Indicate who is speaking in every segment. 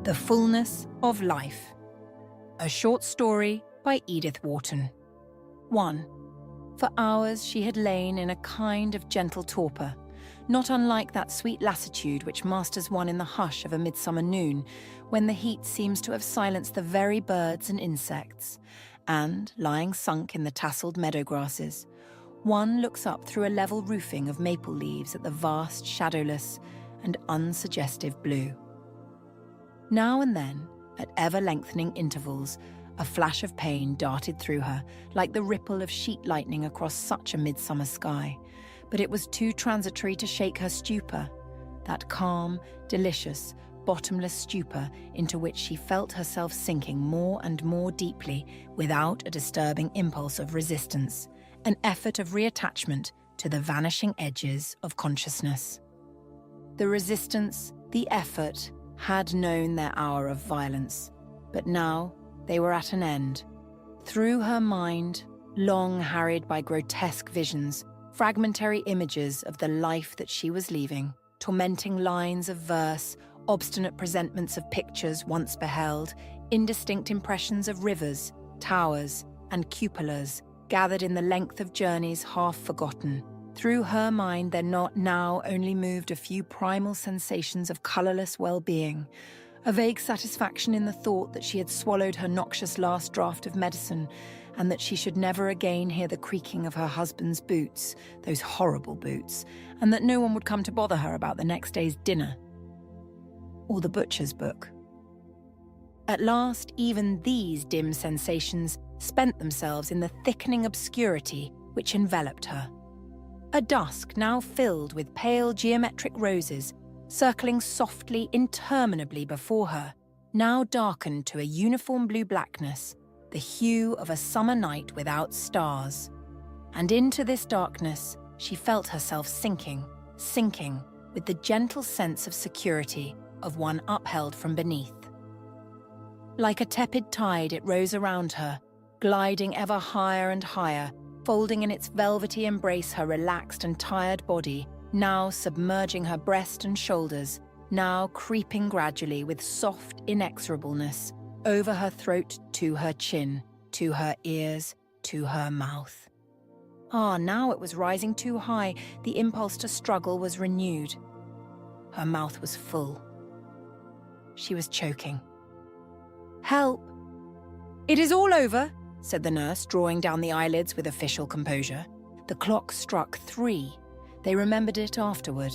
Speaker 1: The Fullness of Life. A short story by Edith Wharton. 1. For hours she had lain in a kind of gentle torpor, not unlike that sweet lassitude which masters one in the hush of a midsummer noon, when the heat seems to have silenced the very birds and insects, and, lying sunk in the tasselled meadow grasses, one looks up through a level roofing of maple leaves at the vast, shadowless, and unsuggestive blue. Now and then, at ever-lengthening intervals, a flash of pain darted through her, like the ripple of sheet lightning across such a midsummer sky, but it was too transitory to shake her stupor, that calm, delicious, bottomless stupor into which she felt herself sinking more and more deeply without a disturbing impulse of resistance, an effort of reattachment to the vanishing edges of consciousness. The resistance, the effort, had known their hour of violence, but now they were at an end. Through her mind, long harried by grotesque visions, fragmentary images of the life that she was leaving, tormenting lines of verse, obstinate presentments of pictures once beheld, indistinct impressions of rivers, towers, and cupolas gathered in the length of journeys half forgotten. Through her mind there not now only moved a few primal sensations of colourless well-being, a vague satisfaction in the thought that she had swallowed her noxious last draught of medicine, and that she should never again hear the creaking of her husband's boots, those horrible boots, and that no one would come to bother her about the next day's dinner. Or the butcher's book. At last, even these dim sensations spent themselves in the thickening obscurity which enveloped her. A dusk now filled with pale geometric roses, circling softly, interminably before her, now darkened to a uniform blue blackness, the hue of a summer night without stars. And into this darkness she felt herself sinking with the gentle sense of security of one upheld from beneath. Like a tepid tide it rose around her, gliding ever higher and higher, folding in its velvety embrace her relaxed and tired body, now submerging her breast and shoulders, now creeping gradually with soft inexorableness over her throat to her chin, to her ears, to her mouth. Now it was rising too high, the impulse to struggle was renewed. Her mouth was full. She was choking. "Help! It is all over," said the nurse, drawing down the eyelids with official composure. The clock struck 3. They remembered it afterward.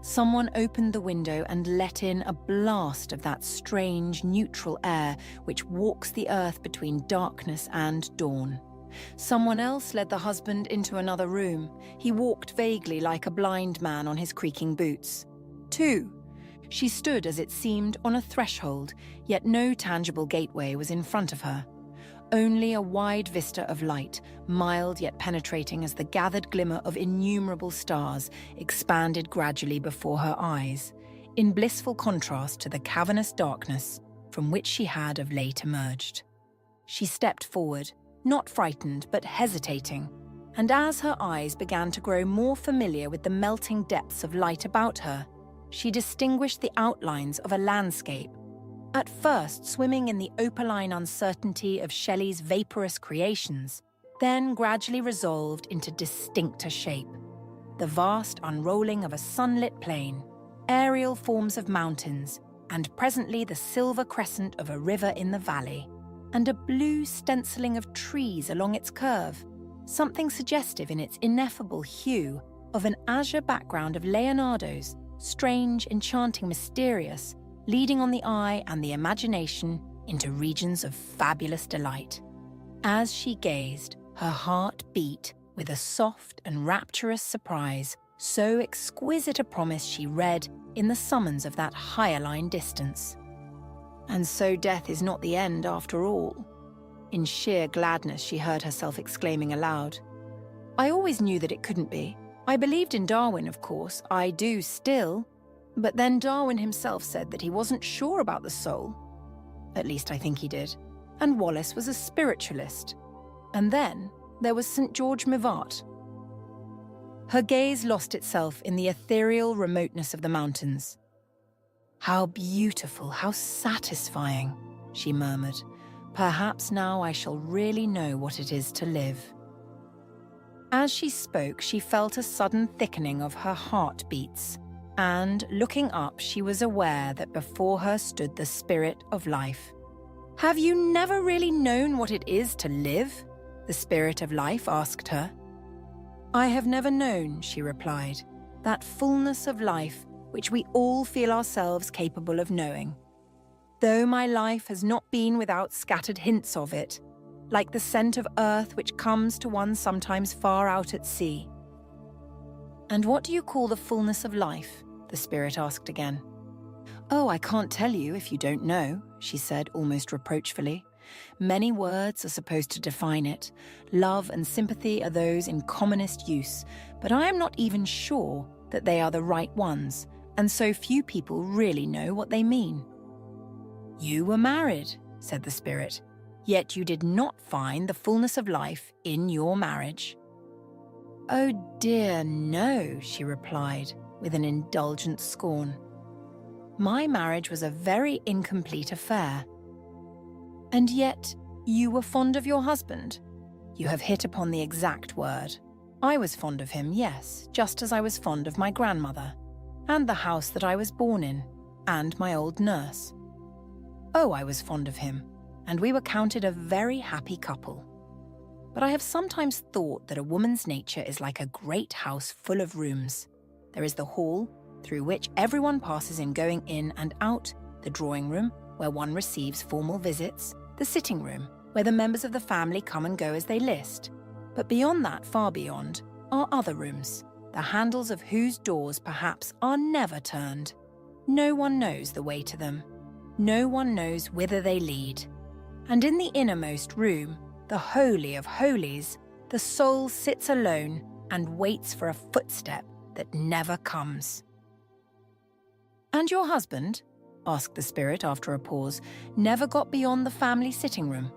Speaker 1: Someone opened the window and let in a blast of that strange, neutral air which walks the earth between darkness and dawn. Someone else led the husband into another room. He walked vaguely like a blind man on his creaking boots. 2. She stood, as it seemed, on a threshold, yet no tangible gateway was in front of her. Only a wide vista of light, mild yet penetrating as the gathered glimmer of innumerable stars, expanded gradually before her eyes, in blissful contrast to the cavernous darkness from which she had of late emerged. She stepped forward, not frightened but hesitating, and as her eyes began to grow more familiar with the melting depths of light about her, she distinguished the outlines of a landscape, at first swimming in the opaline uncertainty of Shelley's vaporous creations, then gradually resolved into distincter shape. The vast unrolling of a sunlit plain, aerial forms of mountains, and presently the silver crescent of a river in the valley, and a blue stenciling of trees along its curve, something suggestive in its ineffable hue of an azure background of Leonardo's, strange, enchanting, mysterious, leading on the eye and the imagination into regions of fabulous delight. As she gazed, her heart beat with a soft and rapturous surprise, so exquisite a promise she read in the summons of that hyaline distance. And so death is not the end after all. In sheer gladness she heard herself exclaiming aloud. I always knew that it couldn't be. I believed in Darwin, of course, I do still. But then Darwin himself said that he wasn't sure about the soul. At least I think he did. And Wallace was a spiritualist. And then there was St. George Mivart. Her gaze lost itself in the ethereal remoteness of the mountains. "How beautiful, how satisfying," she murmured. "Perhaps now I shall really know what it is to live." As she spoke, she felt a sudden thickening of her heartbeats, and, looking up, she was aware that before her stood the Spirit of Life. "Have you never really known what it is to live?" the Spirit of Life asked her. "I have never known," she replied, "that fullness of life which we all feel ourselves capable of knowing. Though my life has not been without scattered hints of it, like the scent of earth which comes to one sometimes far out at sea." "And what do you call the fullness of life?" the Spirit asked again. "Oh, I can't tell you if you don't know," she said almost reproachfully. "Many words are supposed to define it. Love and sympathy are those in commonest use, but I am not even sure that they are the right ones, and so few people really know what they mean." "You were married," said the Spirit, "yet you did not find the fullness of life in your marriage." "Oh dear, no," she replied with an indulgent scorn. "My marriage was a very incomplete affair." "And yet, you were fond of your husband?" "You have hit upon the exact word. I was fond of him, yes, just as I was fond of my grandmother, and the house that I was born in, and my old nurse. Oh, I was fond of him, and we were counted a very happy couple. But I have sometimes thought that a woman's nature is like a great house full of rooms. There is the hall, through which everyone passes in going in and out, the drawing room, where one receives formal visits, the sitting room, where the members of the family come and go as they list. But beyond that, far beyond, are other rooms, the handles of whose doors perhaps are never turned. No one knows the way to them. No one knows whither they lead. And in the innermost room, the Holy of Holies, the soul sits alone and waits for a footstep that never comes." "And your husband," asked the Spirit after a pause, "never got beyond the family sitting room?"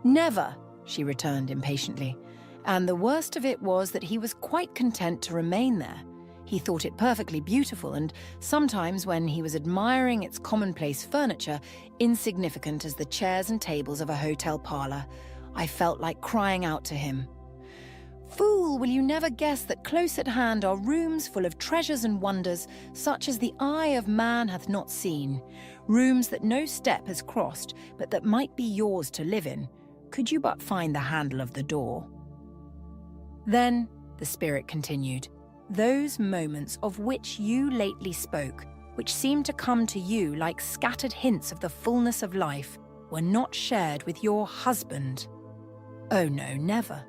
Speaker 1: "Never," she returned impatiently. "And the worst of it was that he was quite content to remain there. He thought it perfectly beautiful, and sometimes when he was admiring its commonplace furniture, insignificant as the chairs and tables of a hotel parlour, I felt like crying out to him, 'Fool, will you never guess that close at hand are rooms full of treasures and wonders, such as the eye of man hath not seen, rooms that no step has crossed, but that might be yours to live in, could you but find the handle of the door?' Then," the Spirit continued, "those moments of which you lately spoke, which seemed to come to you like scattered hints of the fullness of life, were not shared with your husband." "Oh no, never.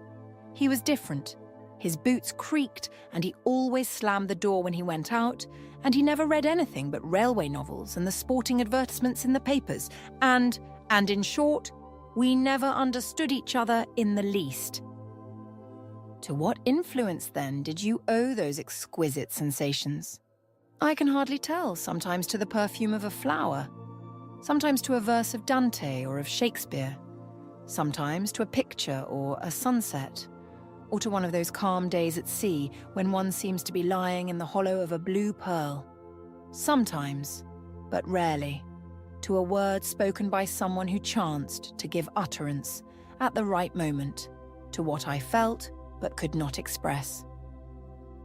Speaker 1: He was different. His boots creaked, and he always slammed the door when he went out, and he never read anything but railway novels and the sporting advertisements in the papers, and in short, we never understood each other in the least." "To what influence, then, did you owe those exquisite sensations?" "I can hardly tell, sometimes to the perfume of a flower, sometimes to a verse of Dante or of Shakespeare, sometimes to a picture or a sunset, or to one of those calm days at sea when one seems to be lying in the hollow of a blue pearl. Sometimes, but rarely, to a word spoken by someone who chanced to give utterance, at the right moment, to what I felt but could not express."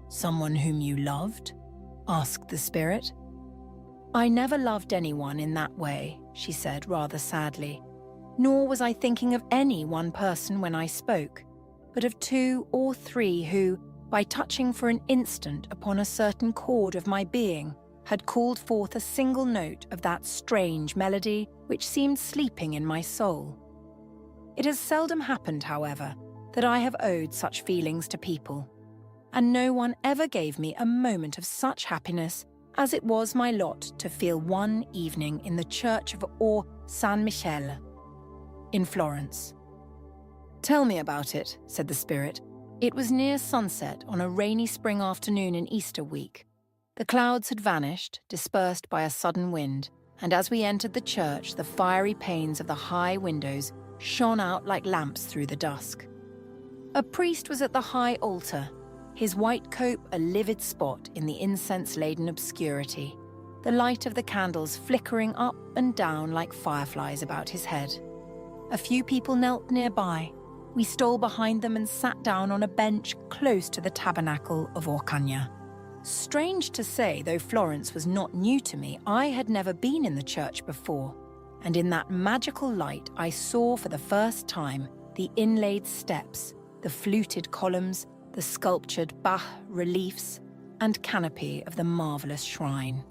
Speaker 1: "Someone whom you loved?" asked the Spirit. "I never loved anyone in that way," she said rather sadly. "Nor was I thinking of any one person when I spoke, but of 2 or 3 who, by touching for an instant upon a certain chord of my being, had called forth a single note of that strange melody which seemed sleeping in my soul. It has seldom happened, however, that I have owed such feelings to people, and no one ever gave me a moment of such happiness as it was my lot to feel one evening in the church of Or San Michele, in Florence." "Tell me about it," said the Spirit. "It was near sunset on a rainy spring afternoon in Easter week. The clouds had vanished, dispersed by a sudden wind, and as we entered the church, the fiery panes of the high windows shone out like lamps through the dusk. A priest was at the high altar, his white cope a livid spot in the incense-laden obscurity. the light of the candles flickering up and down like fireflies about his head. A few people knelt nearby. We stole behind them and sat down on a bench close to the tabernacle of Orcagna. Strange to say, though Florence was not new to me, I had never been in the church before, and in that magical light I saw for the first time the inlaid steps, the fluted columns, the sculptured bas-reliefs and canopy of the marvellous shrine.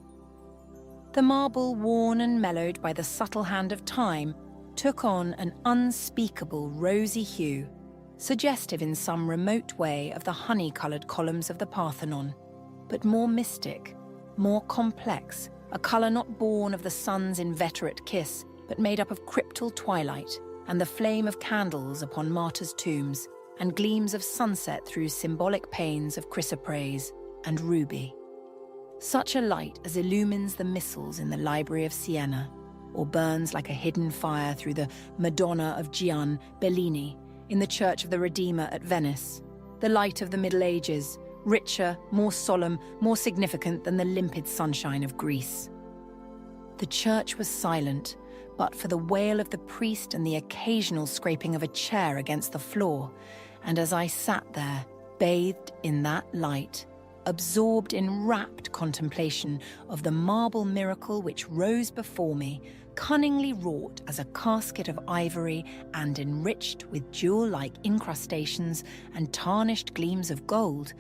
Speaker 1: The marble, worn and mellowed by the subtle hand of time, took on an unspeakable rosy hue, suggestive in some remote way of the honey-coloured columns of the Parthenon, but more mystic, more complex, a colour not born of the sun's inveterate kiss, but made up of cryptal twilight and the flame of candles upon martyrs' tombs and gleams of sunset through symbolic panes of chrysoprase and ruby. Such a light as illumines the missals in the Library of Siena, or burns like a hidden fire through the Madonna of Gian Bellini in the Church of the Redeemer at Venice, the light of the Middle Ages, richer, more solemn, more significant than the limpid sunshine of Greece. The church was silent, but for the wail of the priest and the occasional scraping of a chair against the floor, and as I sat there, bathed in that light, absorbed in rapt contemplation of the marble miracle which rose before me, cunningly wrought as a casket of ivory and enriched with jewel-like incrustations and tarnished gleams of gold,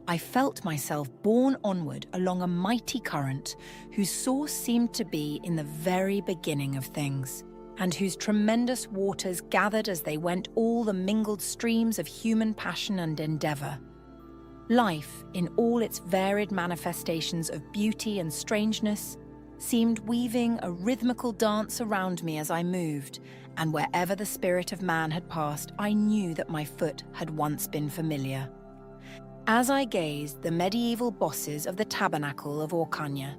Speaker 1: I felt myself borne onward along a mighty current whose source seemed to be in the very beginning of things, and whose tremendous waters gathered as they went all the mingled streams of human passion and endeavour. Life, in all its varied manifestations of beauty and strangeness, seemed weaving a rhythmical dance around me as I moved, and wherever the spirit of man had passed, I knew that my foot had once been familiar. As I gazed, the medieval bosses of the tabernacle of Orcagna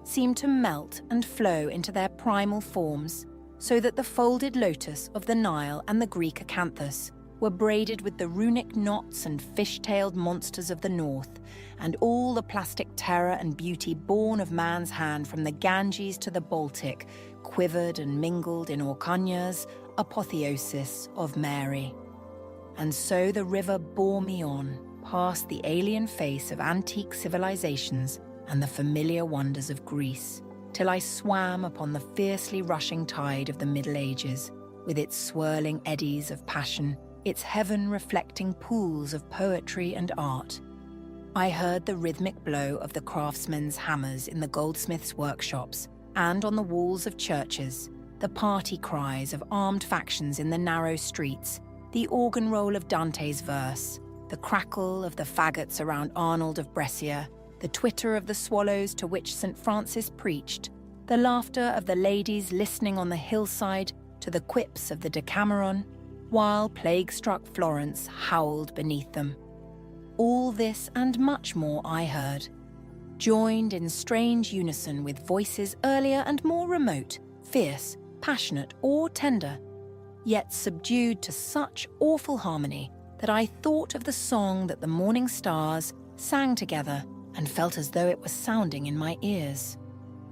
Speaker 1: seemed to melt and flow into their primal forms, so that the folded lotus of the Nile and the Greek acanthus were braided with the runic knots and fish-tailed monsters of the north, and all the plastic terror and beauty born of man's hand from the Ganges to the Baltic quivered and mingled in Orcagna's apotheosis of Mary. And so the river bore me on, past the alien face of antique civilizations and the familiar wonders of Greece, till I swam upon the fiercely rushing tide of the Middle Ages, with its swirling eddies of passion, its heaven-reflecting pools of poetry and art. I heard the rhythmic blow of the craftsmen's hammers in the goldsmiths' workshops and on the walls of churches, the party cries of armed factions in the narrow streets, the organ roll of Dante's verse, the crackle of the faggots around Arnold of Brescia, the twitter of the swallows to which St. Francis preached, the laughter of the ladies listening on the hillside to the quips of the Decameron, while plague-struck Florence howled beneath them. All this and much more I heard, joined in strange unison with voices earlier and more remote, fierce, passionate, or tender, yet subdued to such awful harmony that I thought of the song that the morning stars sang together and felt as though it was sounding in my ears.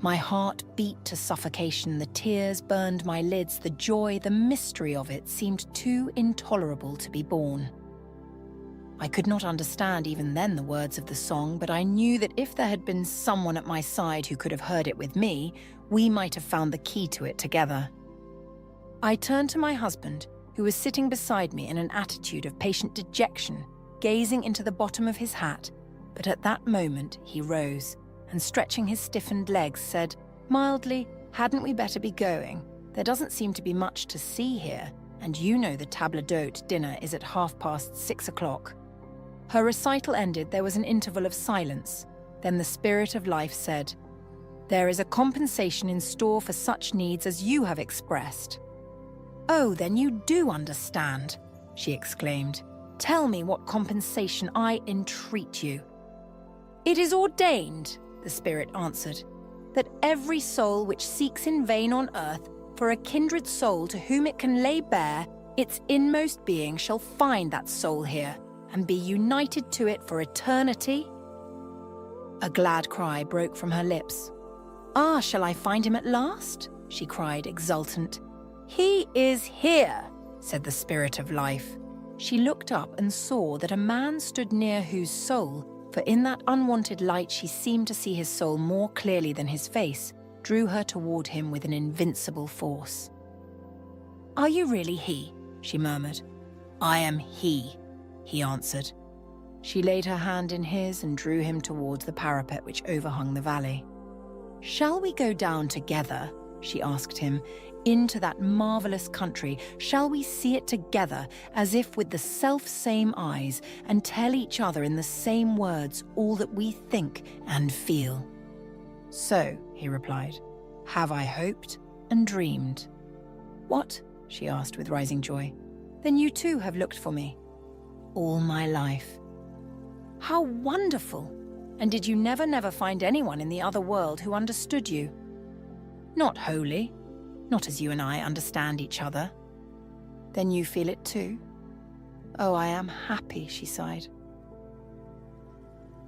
Speaker 1: My heart beat to suffocation, the tears burned my lids, the joy, the mystery of it seemed too intolerable to be borne. I could not understand even then the words of the song, but I knew that if there had been someone at my side who could have heard it with me, we might have found the key to it together. I turned to my husband, who was sitting beside me in an attitude of patient dejection, gazing into the bottom of his hat, but at that moment he rose, and stretching his stiffened legs said, mildly, "Hadn't we better be going? There doesn't seem to be much to see here, and you know the table d'hôte dinner is at 6:30. Her recital ended, there was an interval of silence. Then the Spirit of Life said, "There is a compensation in store for such needs as you have expressed." "Oh, then you do understand," she exclaimed. "Tell me what compensation, I entreat you." "It is ordained," the Spirit answered, "that every soul which seeks in vain on earth for a kindred soul to whom it can lay bare its inmost being shall find that soul here and be united to it for eternity." A glad cry broke from her lips. "Ah, shall I find him at last?" she cried, exultant. "He is here," said the Spirit of Life. She looked up and saw that a man stood near whose soul, for in that unwanted light she seemed to see his soul more clearly than his face, drew her toward him with an invincible force. "Are you really he?" she murmured. "I am he," he answered. She laid her hand in his and drew him towards the parapet which overhung the valley. "Shall we go down together?" she asked him, "into that marvelous country? Shall we see it together, as if with the self-same eyes, and tell each other in the same words all that we think and feel?" "So," he replied, "have I hoped and dreamed." "What?" she asked with rising joy. "Then you too have looked for me?" "All my life." "How wonderful! And did you never find anyone in the other world who understood you?" "Not wholly. Not as you and I understand each other." "Then you feel it too?" "Oh, I am happy," she sighed.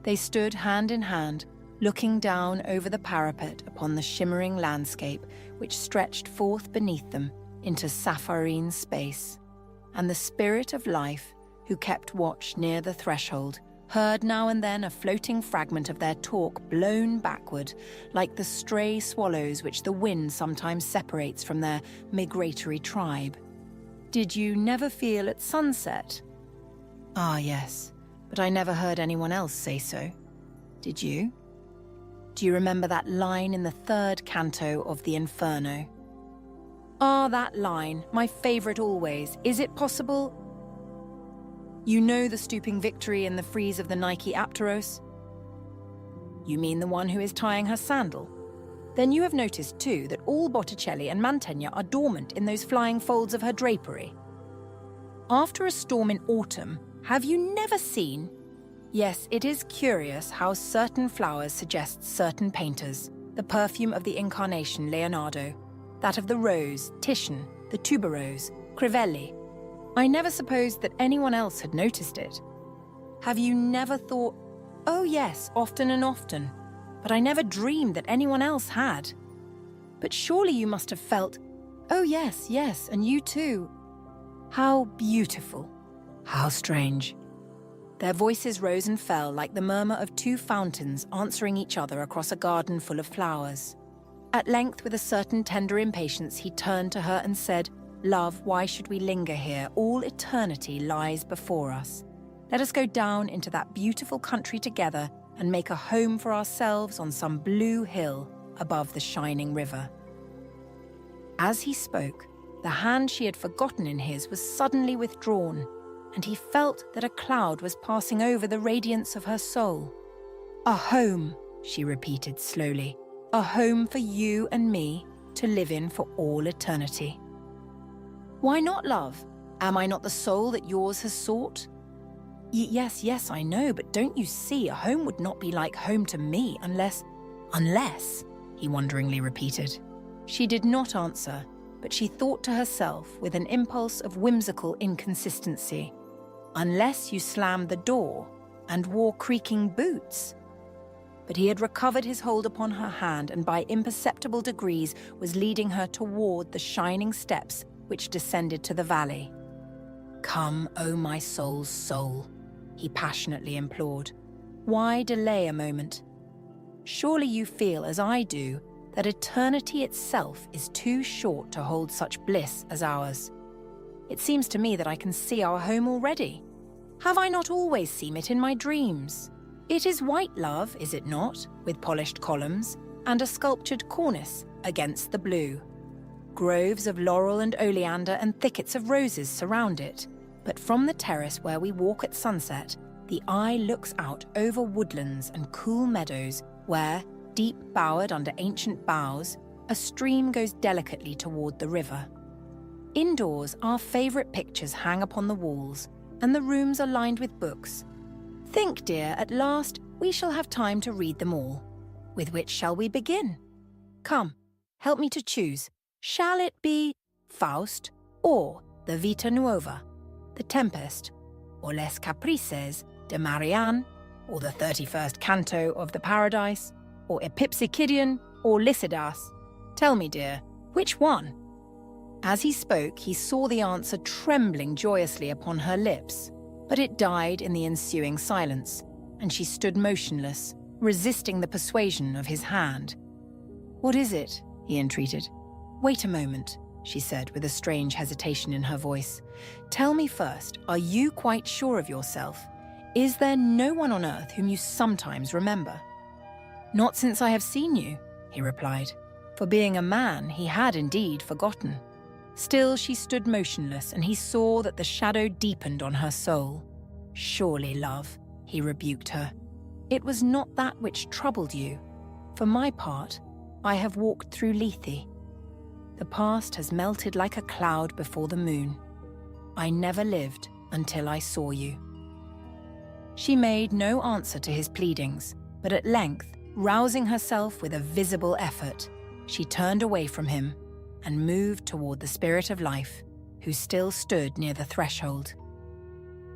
Speaker 1: They stood hand in hand, looking down over the parapet upon the shimmering landscape which stretched forth beneath them into sapphirine space. And the Spirit of Life, who kept watch near the threshold, heard now and then a floating fragment of their talk blown backward, like the stray swallows which the wind sometimes separates from their migratory tribe. "Did you never feel at sunset?" "Ah, yes, but I never heard anyone else say so. Did you? Do you remember that line in the 3rd canto of the Inferno?" "Ah, that line, my favourite always. Is it possible—" "You know the stooping Victory in the frieze of the Nike Apteros?" "You mean the one who is tying her sandal? Then you have noticed too that all Botticelli and Mantegna are dormant in those flying folds of her drapery. After a storm in autumn, have you never seen? Yes, it is curious how certain flowers suggest certain painters. The perfume of the Incarnation, Leonardo. That of the rose, Titian. The tuberose, Crivelli. I never supposed that anyone else had noticed it. Have you never thought, oh yes, often and often, but I never dreamed that anyone else had. But surely you must have felt, oh yes, yes, and you too. How beautiful. How strange." Their voices rose and fell like the murmur of two fountains answering each other across a garden full of flowers. At length, with a certain tender impatience, he turned to her and said, "Love, why should we linger here? All eternity lies before us. Let us go down into that beautiful country together and make a home for ourselves on some blue hill above the shining river." As he spoke, the hand she had forgotten in his was suddenly withdrawn, and he felt that a cloud was passing over the radiance of her soul. "A home," she repeated slowly, "a home for you and me to live in for all eternity." "Why not, love? Am I not the soul that yours has sought?" Yes, yes, I know, but don't you see, a home would not be like home to me unless, he wonderingly repeated. She did not answer, but she thought to herself with an impulse of whimsical inconsistency, "Unless you slammed the door and wore creaking boots." But he had recovered his hold upon her hand and by imperceptible degrees was leading her toward the shining steps which descended to the valley. "Come, O my soul's soul," he passionately implored. "Why delay a moment? Surely you feel, as I do, that eternity itself is too short to hold such bliss as ours. It seems to me that I can see our home already. Have I not always seen it in my dreams? It is white, love, is it not, with polished columns and a sculptured cornice against the blue. Groves of laurel and oleander and thickets of roses surround it, but from the terrace where we walk at sunset, the eye looks out over woodlands and cool meadows where, deep bowered under ancient boughs, a stream goes delicately toward the river. Indoors, our favourite pictures hang upon the walls, and the rooms are lined with books. Think, dear, at last we shall have time to read them all. With which shall we begin? Come, help me to choose. Shall it be Faust, or the Vita Nuova, the Tempest, or Les Caprices de Marianne, or the 31st Canto of the Paradise, or Epipsychidion, or Lycidas? Tell me, dear, which one?" As he spoke, he saw the answer trembling joyously upon her lips, but it died in the ensuing silence, and she stood motionless, resisting the persuasion of his hand. "What is it?" he entreated. "Wait a moment," she said with a strange hesitation in her voice. "Tell me first, are you quite sure of yourself? Is there no one on earth whom you sometimes remember?" "Not since I have seen you," he replied. For being a man, he had indeed forgotten. Still she stood motionless, and he saw that the shadow deepened on her soul. "Surely, love," he rebuked her, "it was not that which troubled you. For my part, I have walked through Lethe. The past has melted like a cloud before the moon. I never lived until I saw you." She made no answer to his pleadings, but at length, rousing herself with a visible effort, she turned away from him and moved toward the Spirit of Life, who still stood near the threshold.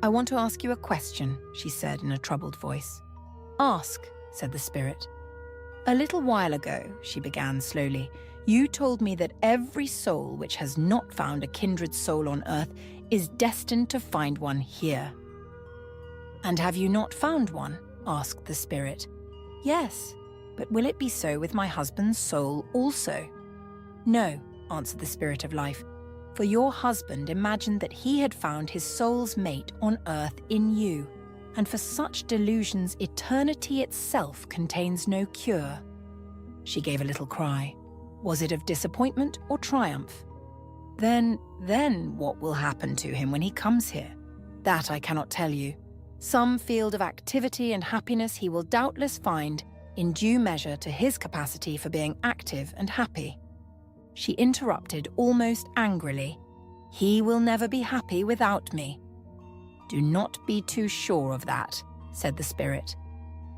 Speaker 1: "I want to ask you a question," she said in a troubled voice. "Ask," said the Spirit. "A little while ago," she began slowly, "you told me that every soul which has not found a kindred soul on earth is destined to find one here." "And have you not found one?" asked the Spirit. "Yes, but will it be so with my husband's soul also?" "No," answered the Spirit of Life, "for your husband imagined that he had found his soul's mate on earth in you, and for such delusions eternity itself contains no cure." She gave a little cry. Was it of disappointment or triumph? Then what will happen to him when he comes here? That I cannot tell you. Some field of activity and happiness he will doubtless find in due measure to his capacity for being active and happy. She interrupted almost angrily. "He will never be happy without me." "Do not be too sure of that," said the Spirit.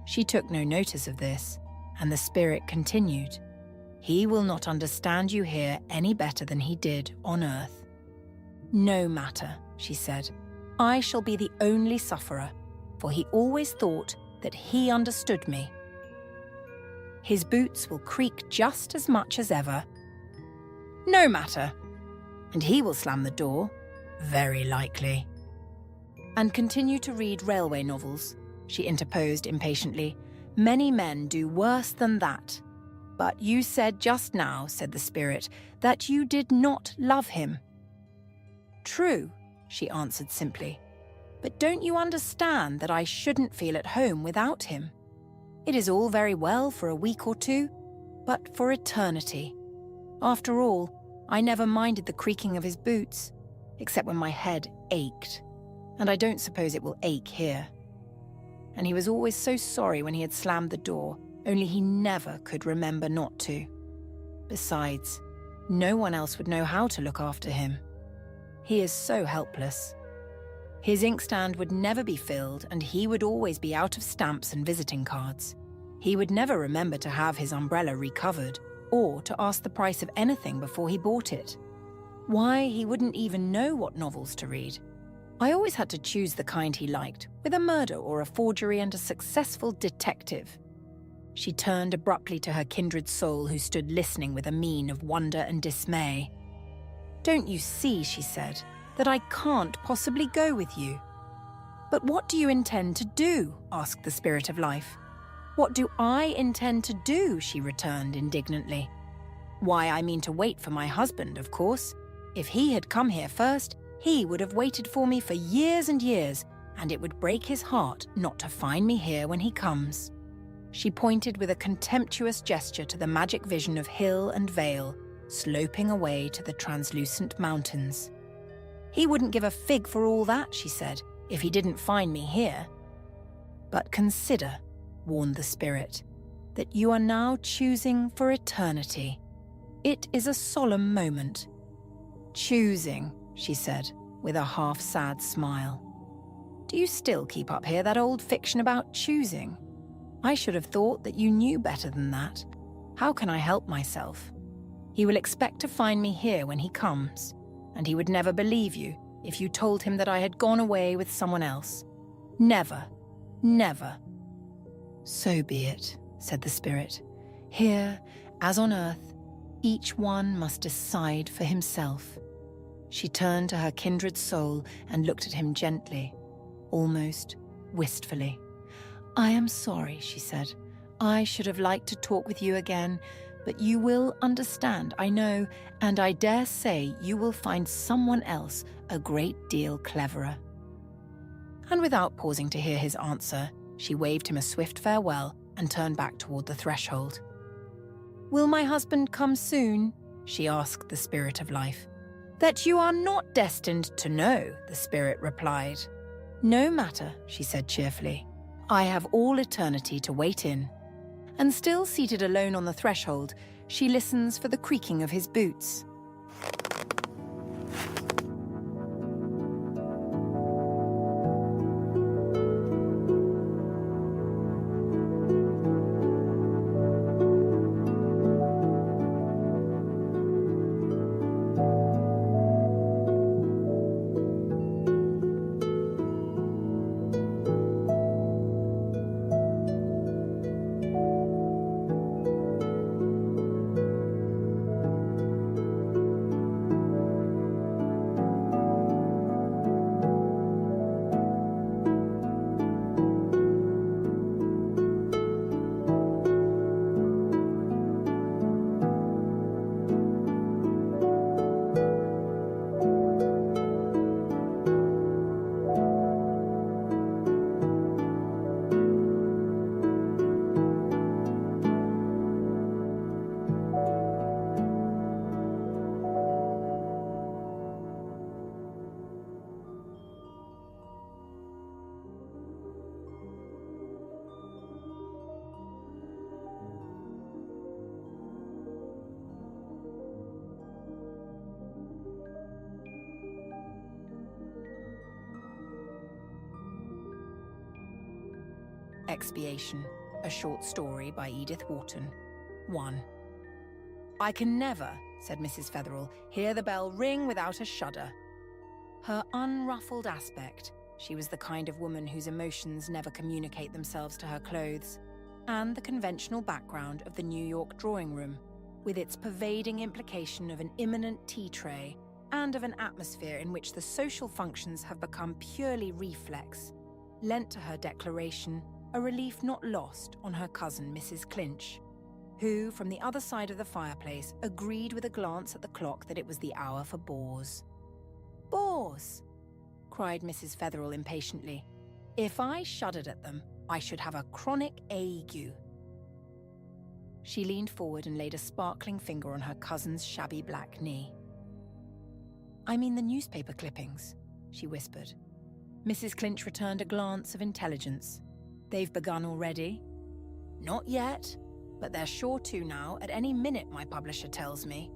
Speaker 1: She took no notice of this, and the Spirit continued. "He will not understand you here any better than he did on earth." "No matter," she said. "I shall be the only sufferer, for he always thought that he understood me. His boots will creak just as much as ever." "No matter." "And he will slam the door." "Very likely." "And continue to read railway novels," she interposed impatiently. "Many men do worse than that." "But you said just now," said the Spirit, "that you did not love him." "True," she answered simply. "But don't you understand that I shouldn't feel at home without him? It is all very well for a week or two, but for eternity. After all, I never minded the creaking of his boots, except when my head ached, and I don't suppose it will ache here. And he was always so sorry when he had slammed the door, only he never could remember not to. Besides, no one else would know how to look after him. He is so helpless. His inkstand would never be filled, and he would always be out of stamps and visiting cards. He would never remember to have his umbrella recovered, or to ask the price of anything before he bought it. Why, he wouldn't even know what novels to read. I always had to choose the kind he liked, with a murder or a forgery and a successful detective." She turned abruptly to her kindred soul, who stood listening with a mien of wonder and dismay. "Don't you see," she said, "that I can't possibly go with you?" "But what do you intend to do?" asked the Spirit of Life. "What do I intend to do?" she returned indignantly. "Why, I mean to wait for my husband, of course. If he had come here first, he would have waited for me for years and years, and it would break his heart not to find me here when he comes." She pointed with a contemptuous gesture to the magic vision of hill and vale, sloping away to the translucent mountains. "He wouldn't give a fig for all that," she said, "if he didn't find me here." "But consider," warned the Spirit, "that you are now choosing for eternity. It is a solemn moment." "Choosing," she said, with a half-sad smile. "Do you still keep up here that old fiction about choosing? I should have thought that you knew better than that. How can I help myself? He will expect to find me here when he comes, and he would never believe you if you told him that I had gone away with someone else. Never, never." "So be it," said the Spirit. "Here As on earth, each one must decide for himself. She turned to her kindred soul and looked at him gently, almost wistfully. "I am sorry," she said. "I should have liked to talk with you again, but you will understand, I know, and I dare say you will find someone else a great deal cleverer." And without pausing to hear his answer, she waved him a swift farewell and turned back toward the threshold. "Will my husband come soon?" she asked the Spirit of Life. "That you are not destined to know," the Spirit replied. "No matter," she said cheerfully. "I have all eternity to wait in." And still seated alone on the threshold, she listens for the creaking of his boots. Expiation, a short story by Edith Wharton. 1. "I can never," said Mrs. Fetherel, "hear the bell ring without a shudder." Her unruffled aspect, she was the kind of woman whose emotions never communicate themselves to her clothes, and the conventional background of the New York drawing room, with its pervading implication of an imminent tea tray and of an atmosphere in which the social functions have become purely reflex, lent to her declaration a relief not lost on her cousin Mrs. Clinch, who, from the other side of the fireplace, agreed with a glance at the clock that it was the hour for bores. "Bores!" cried Mrs. Fetherel impatiently. "If I shuddered at them, I should have a chronic ague." She leaned forward and laid a sparkling finger on her cousin's shabby black knee. "I mean the newspaper clippings," she whispered. Mrs. Clinch returned a glance of intelligence. "They've begun already?" "Not yet, but they're sure to now, at any minute, my publisher tells me."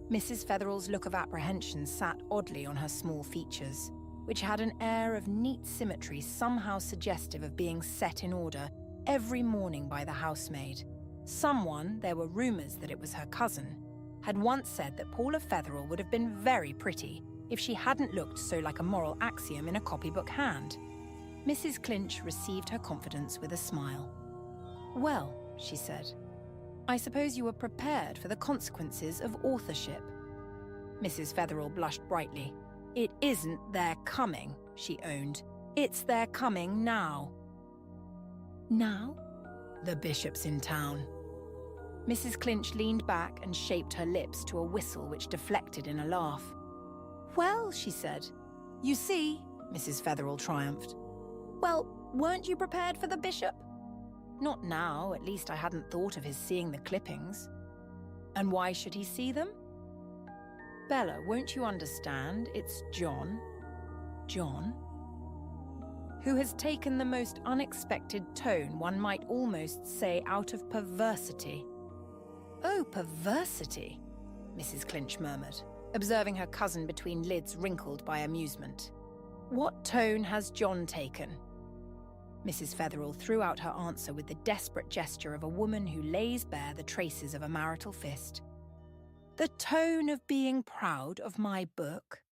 Speaker 1: Mrs. Fetherel's look of apprehension sat oddly on her small features, which had an air of neat symmetry somehow suggestive of being set in order every morning by the housemaid. Someone, there were rumours that it was her cousin, had once said that Paula Fetherel would have been very pretty if she hadn't looked so like a moral axiom in a copybook hand. Mrs. Clinch received her confidence with a smile. "Well," she said, "I suppose you were prepared for the consequences of authorship." Mrs. Fetherel blushed brightly. "It isn't their coming," she owned. "It's their coming now." "Now?" "The bishop's in town." Mrs. Clinch leaned back and shaped her lips to a whistle which deflected in a laugh. "Well," she said. "You see," Mrs. Fetherel triumphed. "Well, weren't you prepared for the bishop?" "Not now, at least I hadn't thought of his seeing the clippings." "And why should he see them?" "Bella, won't you understand? It's John." "John?" "Who has taken the most unexpected tone, one might almost say out of perversity." "Oh, perversity," Mrs. Clinch murmured, observing her cousin between lids wrinkled by amusement. "What tone has John taken?" Mrs. Fetherel threw out her answer with the desperate gesture of a woman who lays bare the traces of a marital fist. "The tone of being proud of my book."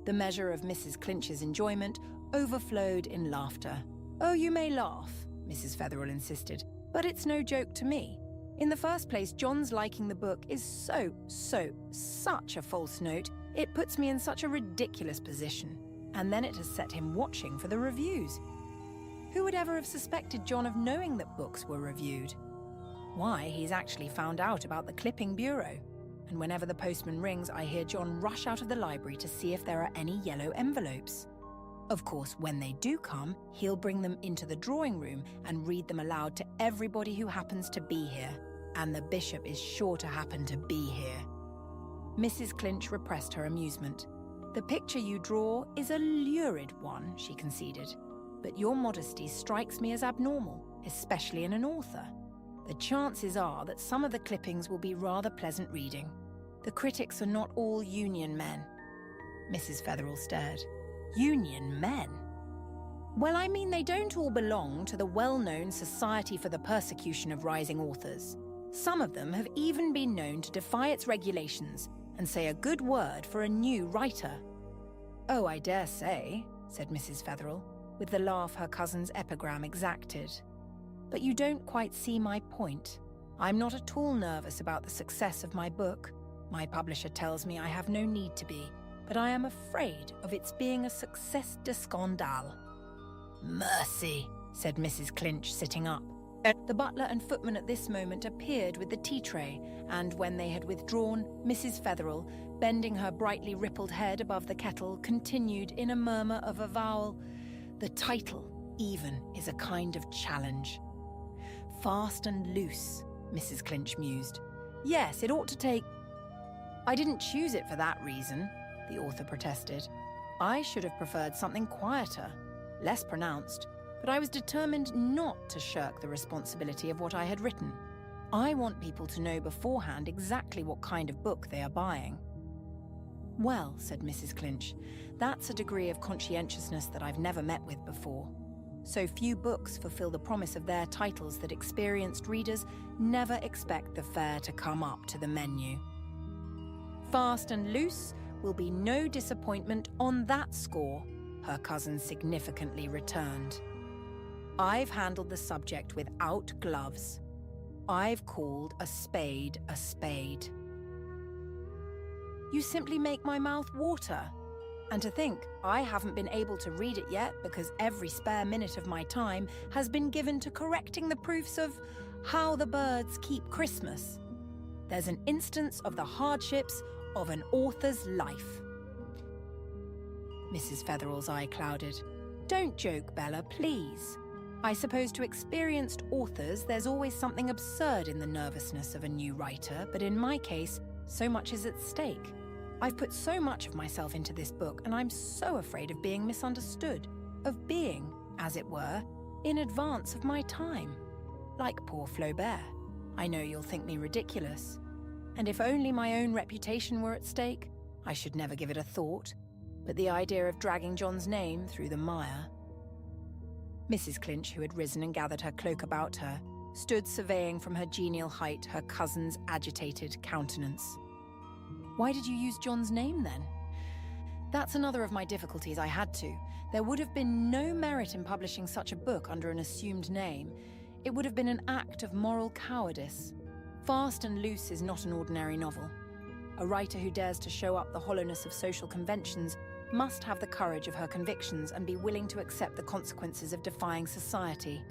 Speaker 1: The measure of Mrs. Clinch's enjoyment overflowed in laughter. "Oh, you may laugh," Mrs. Fetherel insisted, "but it's no joke to me. In the first place, John's liking the book is such a false note, it puts me in such a ridiculous position. And then it has set him watching for the reviews. Who would ever have suspected John of knowing that books were reviewed? Why, he's actually found out about the clipping bureau. And whenever the postman rings, I hear John rush out of the library to see if there are any yellow envelopes. Of course, when they do come, he'll bring them into the drawing room and read them aloud to everybody who happens to be here. And the bishop is sure to happen to be here. Mrs. Clinch repressed her amusement. The picture you draw is a lurid one, she conceded. But your modesty strikes me as abnormal, especially in an author. The chances are that some of the clippings will be rather pleasant reading. The critics are not all union men. Mrs. Fetherel stared. Union men? Well, I mean, they don't all belong to the well-known Society for the Persecution of Rising Authors. Some of them have even been known to defy its regulations and say a good word for a new writer. Oh, I dare say, said Mrs. Fetherel, with the laugh her cousin's epigram exacted. But you don't quite see my point. I'm not at all nervous about the success of my book. My publisher tells me I have no need to be, but I am afraid of its being a success de scandale. Mercy, said Mrs. Clinch, sitting up. The butler and footman at this moment appeared with the tea tray, and when they had withdrawn, Mrs. Fetherel, bending her brightly rippled head above the kettle, continued in a murmur of avowal, "The title, even, is a kind of challenge." Fast and loose, Mrs. Clinch mused. Yes, it ought to take... I didn't choose it for that reason, the author protested. I should have preferred something quieter, less pronounced, but I was determined not to shirk the responsibility of what I had written. I want people to know beforehand exactly what kind of book they are buying. Well, said Mrs. Clinch, that's a degree of conscientiousness that I've never met with before. So few books fulfill the promise of their titles that experienced readers never expect the fare to come up to the menu. Fast and loose will be no disappointment on that score, her cousin significantly returned. I've handled the subject without gloves. I've called a spade a spade. You simply make my mouth water. And to think, I haven't been able to read it yet because every spare minute of my time has been given to correcting the proofs of How the Birds Keep Christmas. There's an instance of the hardships of an author's life. Mrs. Fetherel's eye clouded. Don't joke, Bella, please. I suppose to experienced authors there's always something absurd in the nervousness of a new writer, but in my case, so much is at stake. I've put so much of myself into this book, and I'm so afraid of being misunderstood, of being, as it were, in advance of my time. Like poor Flaubert. I know you'll think me ridiculous. And if only my own reputation were at stake, I should never give it a thought. But the idea of dragging John's name through the mire... Mrs. Clinch, who had risen and gathered her cloak about her, stood surveying from her genial height her cousin's agitated countenance. Why did you use John's name, then? That's another of my difficulties. I had to. There would have been no merit in publishing such a book under an assumed name. It would have been an act of moral cowardice. Fast and Loose is not an ordinary novel. A writer who dares to show up the hollowness of social conventions must have the courage of her convictions and be willing to accept the consequences of defying society.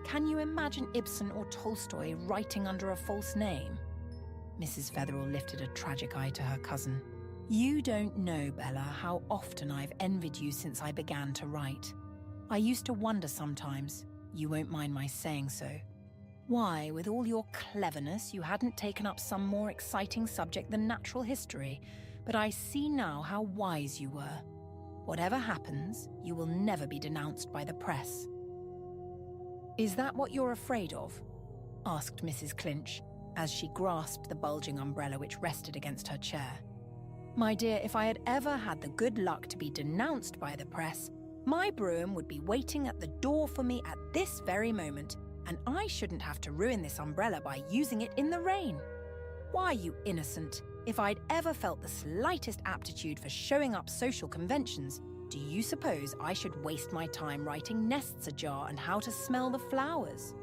Speaker 1: Can you imagine Ibsen or Tolstoy writing under a false name? Mrs. Fetherel lifted a tragic eye to her cousin. You don't know, Bella, how often I've envied you since I began to write. I used to wonder sometimes, you won't mind my saying so, why, with all your cleverness, you hadn't taken up some more exciting subject than natural history, but I see now how wise you were. Whatever happens, you will never be denounced by the press. Is that what you're afraid of? Asked Mrs. Clinch, as she grasped the bulging umbrella which rested against her chair. My dear, if I had ever had the good luck to be denounced by the press, my brougham would be waiting at the door for me at this very moment, and I shouldn't have to ruin this umbrella by using it in the rain. Why, you innocent, if I'd ever felt the slightest aptitude for showing up social conventions, do you suppose I should waste my time writing nests ajar and how to smell the flowers?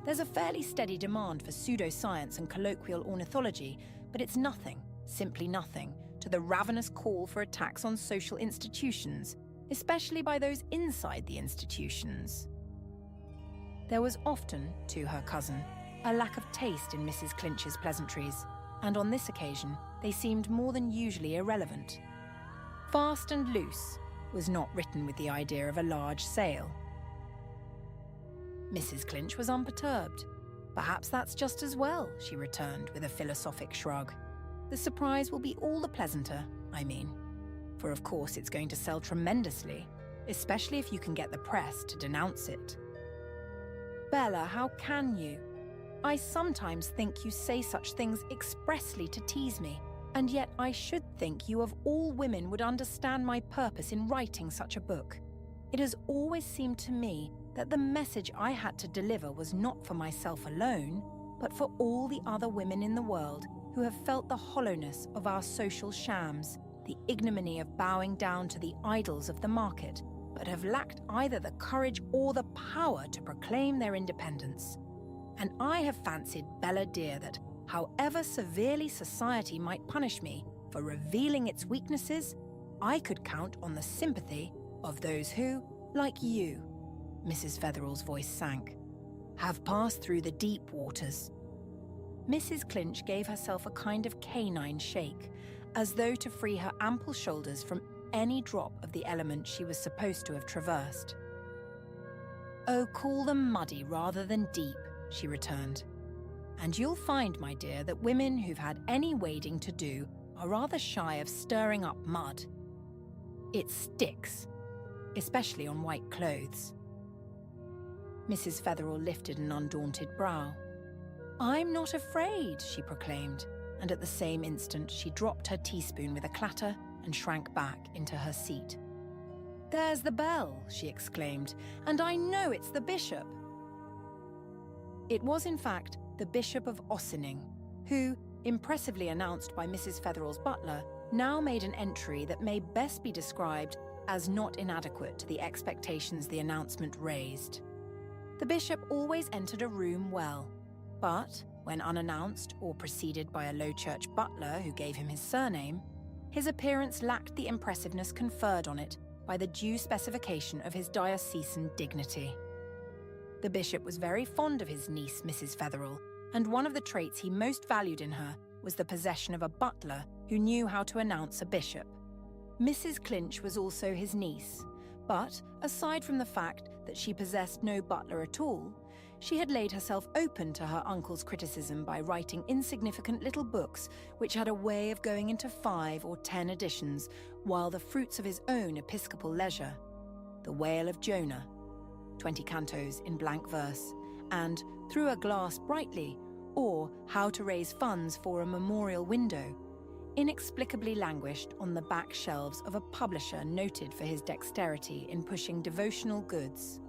Speaker 1: There's a fairly steady demand for pseudoscience and colloquial ornithology, but it's nothing, simply nothing, to the ravenous call for attacks on social institutions, especially by those inside the institutions. There was often, to her cousin, a lack of taste in Mrs. Clinch's pleasantries, and on this occasion they seemed more than usually irrelevant. Fast and loose was not written with the idea of a large sale. Mrs. Clinch was unperturbed. Perhaps that's just as well, she returned with a philosophic shrug. The surprise will be all the pleasanter, I mean. For of course it's going to sell tremendously, especially if you can get the press to denounce it. Bella, how can you? I sometimes think you say such things expressly to tease me, and yet I should think you of all women would understand my purpose in writing such a book. It has always seemed to me that the message I had to deliver was not for myself alone, but for all the other women in the world who have felt the hollowness of our social shams, the ignominy of bowing down to the idols of the market, but have lacked either the courage or the power to proclaim their independence. And I have fancied, Bella dear, that however severely society might punish me for revealing its weaknesses, I could count on the sympathy of those who, like you, Mrs. Fetherel's voice sank, have passed through the deep waters. Mrs. Clinch gave herself a kind of canine shake, as though to free her ample shoulders from any drop of the element she was supposed to have traversed. Oh, call them muddy rather than deep, she returned. And you'll find, my dear, that women who've had any wading to do are rather shy of stirring up mud. It sticks, especially on white clothes. Mrs. Fetherel lifted an undaunted brow. I'm not afraid, she proclaimed, and at the same instant she dropped her teaspoon with a clatter and shrank back into her seat. There's the bell, she exclaimed, and I know it's the bishop. It was, in fact, the Bishop of Ossining, who, impressively announced by Mrs. Fetherel's butler, now made an entry that may best be described as not inadequate to the expectations the announcement raised. The bishop always entered a room well, but, when unannounced or preceded by a low church butler who gave him his surname, his appearance lacked the impressiveness conferred on it by the due specification of his diocesan dignity. The bishop was very fond of his niece, Mrs. Fetherel, and one of the traits he most valued in her was the possession of a butler who knew how to announce a bishop. Mrs. Clinch was also his niece, but, aside from the fact that she possessed no butler at all, she had laid herself open to her uncle's criticism by writing insignificant little books which had a way of going into 5 or 10 editions, while the fruits of his own episcopal leisure, The Whale of Jonah, 20 cantos in blank verse, and Through a Glass Brightly, or How to Raise Funds for a Memorial Window, inexplicably languished on the back shelves of a publisher noted for his dexterity in pushing devotional goods.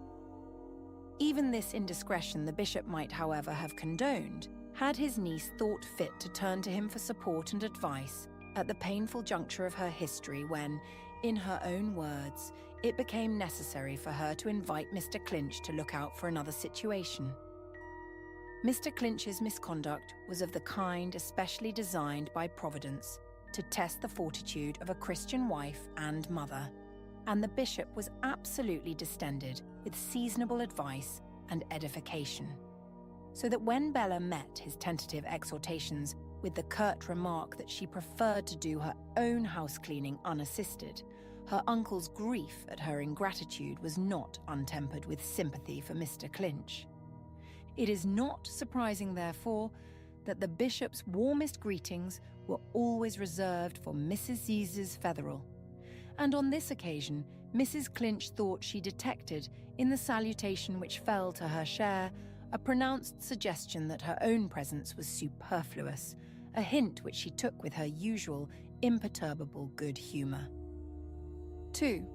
Speaker 1: Even this indiscretion the bishop might, however, have condoned, had his niece thought fit to turn to him for support and advice at the painful juncture of her history when, in her own words, it became necessary for her to invite Mr. Clinch to look out for another situation. Mr. Clinch's misconduct was of the kind especially designed by Providence to test the fortitude of a Christian wife and mother, and the bishop was absolutely distended with seasonable advice and edification. So that when Bella met his tentative exhortations with the curt remark that she preferred to do her own house cleaning unassisted, her uncle's grief at her ingratitude was not untempered with sympathy for Mr. Clinch. It is not surprising, therefore, that the bishop's warmest greetings were always reserved for Mrs. Zeezes Fetherel, and on this occasion Mrs. Clinch thought she detected, in the salutation which fell to her share, a pronounced suggestion that her own presence was superfluous, a hint which she took with her usual imperturbable good humour. 2.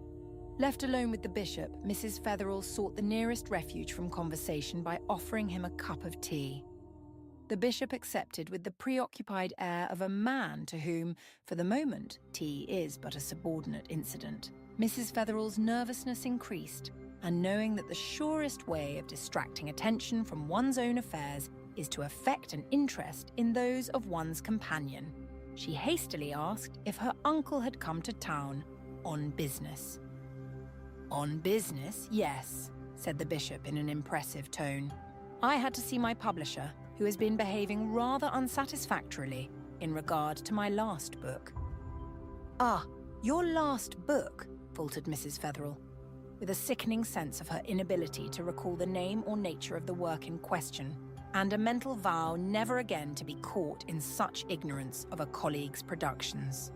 Speaker 1: Left alone with the bishop, Mrs. Fetherel sought the nearest refuge from conversation by offering him a cup of tea. The bishop accepted with the preoccupied air of a man to whom, for the moment, tea is but a subordinate incident. Mrs. Fetherel's nervousness increased, and knowing that the surest way of distracting attention from one's own affairs is to affect an interest in those of one's companion, she hastily asked if her uncle had come to town on business. "On business, yes," said the bishop in an impressive tone. "I had to see my publisher, who has been behaving rather unsatisfactorily in regard to my last book." "Ah, your last book," faltered Mrs. Fetherel, with a sickening sense of her inability to recall the name or nature of the work in question, and a mental vow never again to be caught in such ignorance of a colleague's productions.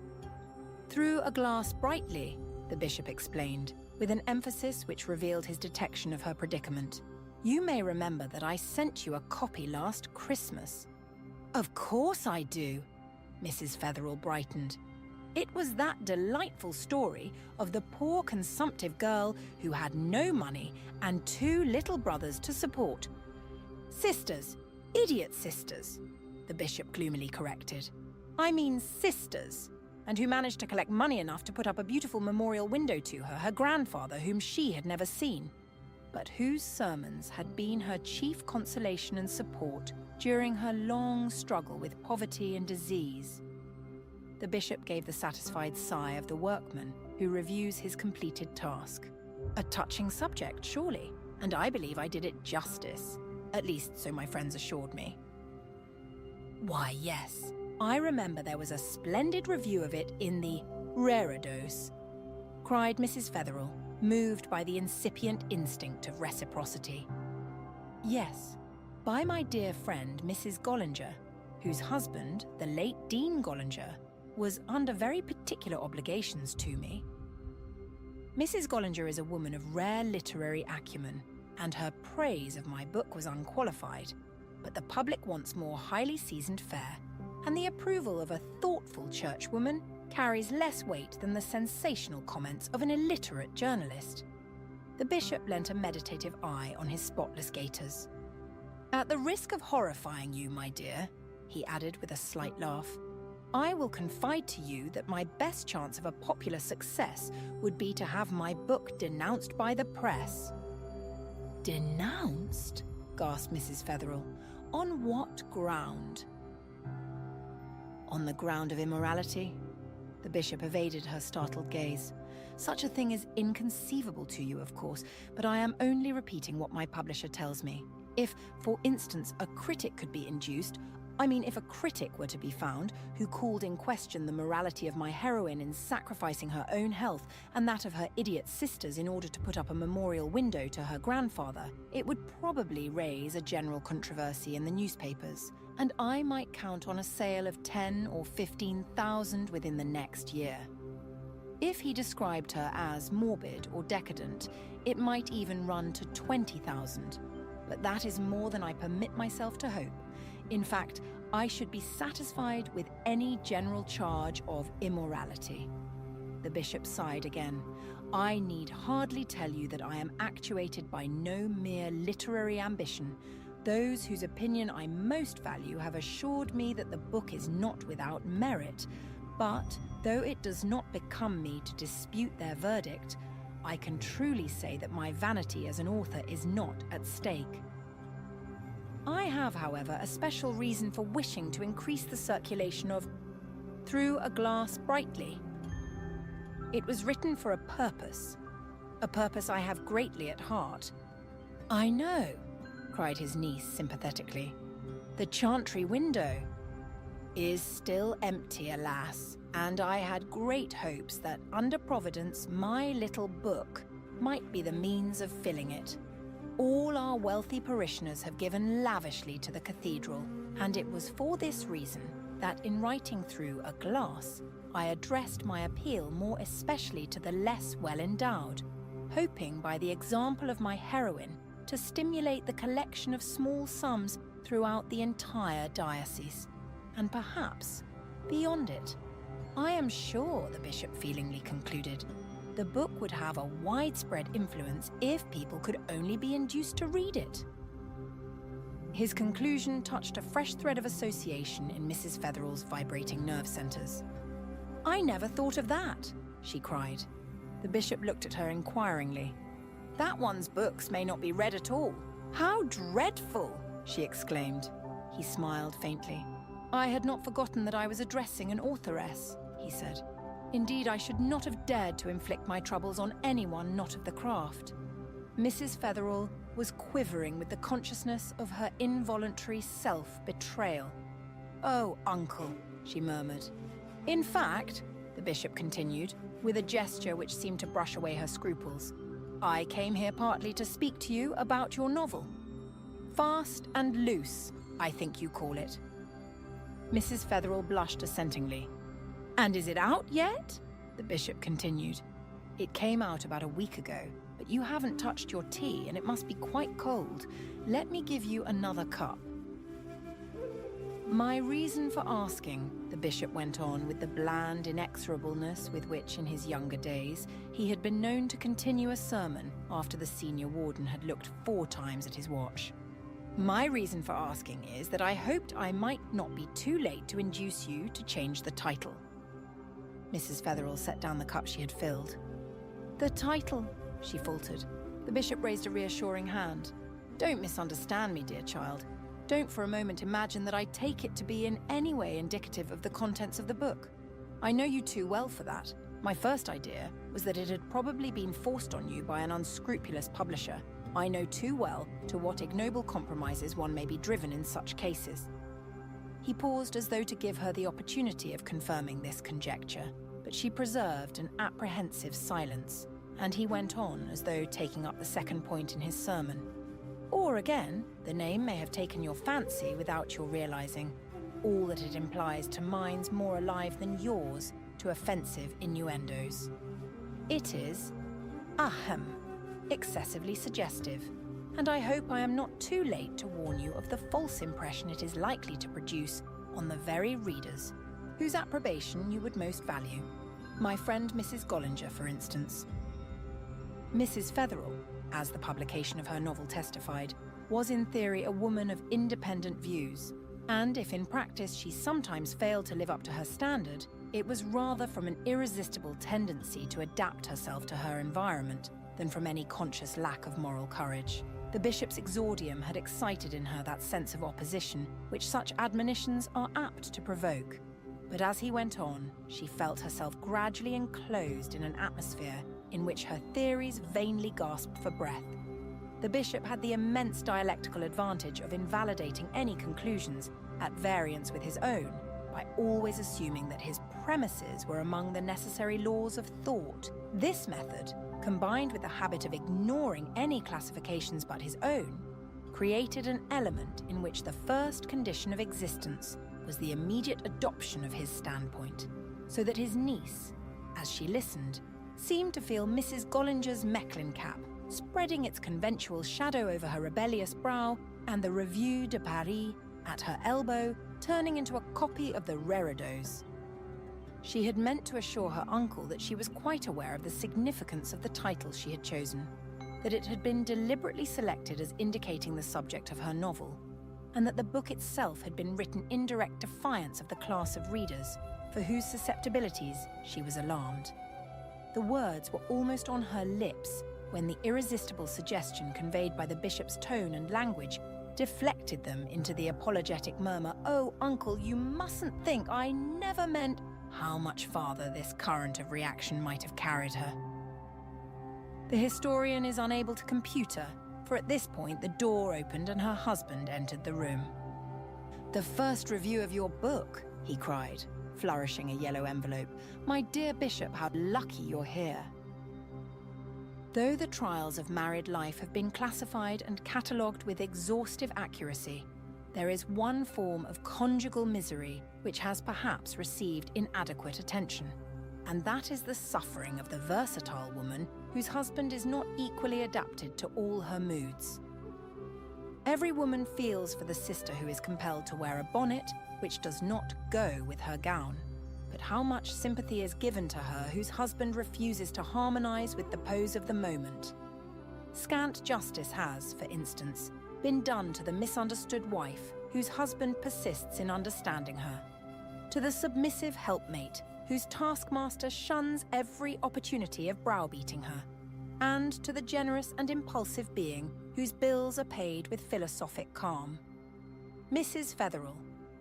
Speaker 1: "Through a glass brightly," the bishop explained, with an emphasis which revealed his detection of her predicament. "You may remember that I sent you a copy last Christmas." "Of course I do," Mrs. Fetherel brightened. "It was that delightful story of the poor consumptive girl who had no money and 2 little brothers to support. Sisters, idiot sisters," the bishop gloomily corrected. "I mean sisters, and who managed to collect money enough to put up a beautiful memorial window to her grandfather whom she had never seen, but whose sermons had been her chief consolation and support during her long struggle with poverty and disease." The bishop gave the satisfied sigh of the workman who reviews his completed task. "A touching subject, surely, and I believe I did it justice. At least, so my friends assured me." "Why, yes. I remember there was a splendid review of it in the Reredos," cried Mrs. Fetherel, moved by the incipient instinct of reciprocity. "Yes, by my dear friend Mrs. Gollinger, whose husband, the late Dean Gollinger, was under very particular obligations to me." Mrs. Gollinger is a woman of rare literary acumen, and her praise of my book was unqualified, but the public wants more highly seasoned fare, and the approval of a thoughtful churchwoman carries less weight than the sensational comments of an illiterate journalist. The bishop lent a meditative eye on his spotless gaiters. "At the risk of horrifying you, my dear," he added with a slight laugh, "I will confide to you that my best chance of a popular success would be to have my book denounced by the press." "Denounced?" gasped Mrs. Fetherel. "On what ground?" "On the ground of immorality." The bishop evaded her startled gaze. "Such a thing is inconceivable to you, of course, but I am only repeating what my publisher tells me. If, for instance, a critic could be induced, if a critic were to be found who called in question the morality of my heroine in sacrificing her own health and that of her idiot sisters in order to put up a memorial window to her grandfather, it would probably raise a general controversy in the newspapers, and I might count on a sale of 10 or 15,000 within the next year. If he described her as morbid or decadent, it might even run to 20,000. But that is more than I permit myself to hope. In fact, I should be satisfied with any general charge of immorality." The bishop sighed again. "I need hardly tell you that I am actuated by no mere literary ambition. Those whose opinion I most value have assured me that the book is not without merit, but though it does not become me to dispute their verdict, I can truly say that my vanity as an author is not at stake. I have, however, a special reason for wishing to increase the circulation of Through a Glass Brightly. It was written for a purpose I have greatly at heart." "I know," cried his niece sympathetically. "The chantry window is still empty, alas, and I had great hopes that, under Providence, my little book might be the means of filling it. All our wealthy parishioners have given lavishly to the cathedral, and it was for this reason that in writing Through a Glass, I addressed my appeal more especially to the less well-endowed, hoping by the example of my heroine to stimulate the collection of small sums throughout the entire diocese, and perhaps beyond it. I am sure," the bishop feelingly concluded, "the book would have a widespread influence if people could only be induced to read it." His conclusion touched a fresh thread of association in Mrs. Fetherel's vibrating nerve centres. "I never thought of that," she cried. The bishop looked at her inquiringly. That one's books may not be read at all. How dreadful, she exclaimed. He smiled faintly. I had not forgotten that I was addressing an authoress, he said. Indeed, I should not have dared to inflict my troubles on anyone not of the craft. Mrs. Fetherel was quivering with the consciousness of her involuntary self-betrayal. Oh, uncle, she murmured. In fact, the bishop continued, with a gesture which seemed to brush away her scruples, I came here partly to speak to you about your novel. Fast and Loose, I think you call it. Mrs. Fetherel blushed assentingly. And is it out yet? The bishop continued. It came out about a week ago, but you haven't touched your tea and it must be quite cold. Let me give you another cup. My reason for asking, the bishop went on with the bland inexorableness with which, in his younger days, he had been known to continue a sermon after the senior warden had looked 4 times at his watch. My reason for asking is that I hoped I might not be too late to induce you to change the title. Mrs. Fetherel set down the cup she had filled. The title, she faltered. The bishop raised a reassuring hand. Don't misunderstand me, dear child. Don't for a moment imagine that I take it to be in any way indicative of the contents of the book. I know you too well for that. My first idea was that it had probably been forced on you by an unscrupulous publisher. I know too well to what ignoble compromises one may be driven in such cases. He paused as though to give her the opportunity of confirming this conjecture, but she preserved an apprehensive silence, and he went on as though taking up the second point in his sermon. Or again, the name may have taken your fancy without your realizing all that it implies to minds more alive than yours to offensive innuendos. It is, ahem, excessively suggestive, and I hope I am not too late to warn you of the false impression it is likely to produce on the very readers whose approbation you would most value. My friend Mrs. Gollinger, for instance. Mrs. Fetherel, as the publication of her novel testified, was in theory a woman of independent views, and if in practice she sometimes failed to live up to her standard, it was rather from an irresistible tendency to adapt herself to her environment than from any conscious lack of moral courage. The bishop's exordium had excited in her that sense of opposition which such admonitions are apt to provoke. But as he went on, she felt herself gradually enclosed in an atmosphere in which her theories vainly gasped for breath. The bishop had the immense dialectical advantage of invalidating any conclusions at variance with his own by always assuming that his premises were among the necessary laws of thought. This method, combined with the habit of ignoring any classifications but his own, created an element in which the first condition of existence was the immediate adoption of his standpoint, so that his niece, as she listened, seemed to feel Mrs. Gollinger's Mechlin cap spreading its conventual shadow over her rebellious brow, and the Revue de Paris at her elbow turning into a copy of the Reredos. She had meant to assure her uncle that she was quite aware of the significance of the title she had chosen, that it had been deliberately selected as indicating the subject of her novel, and that the book itself had been written in direct defiance of the class of readers for whose susceptibilities she was alarmed. The words were almost on her lips when the irresistible suggestion conveyed by the bishop's tone and language deflected them into the apologetic murmur, "Oh, uncle, you mustn't think I never meant—" How much farther this current of reaction might have carried her. The historian is unable to compute her, for at this point the door opened and her husband entered the room. "The first review of your book," he cried, flourishing a yellow envelope. "My dear bishop, how lucky you're here." Though the trials of married life have been classified and catalogued with exhaustive accuracy, there is one form of conjugal misery which has perhaps received inadequate attention, and that is the suffering of the versatile woman whose husband is not equally adapted to all her moods. Every woman feels for the sister who is compelled to wear a bonnet which does not go with her gown, but how much sympathy is given to her whose husband refuses to harmonize with the pose of the moment. Scant justice has, for instance, been done to the misunderstood wife whose husband persists in understanding her, to the submissive helpmate whose taskmaster shuns every opportunity of browbeating her, and to the generous and impulsive being whose bills are paid with philosophic calm. Mrs. Fetherel,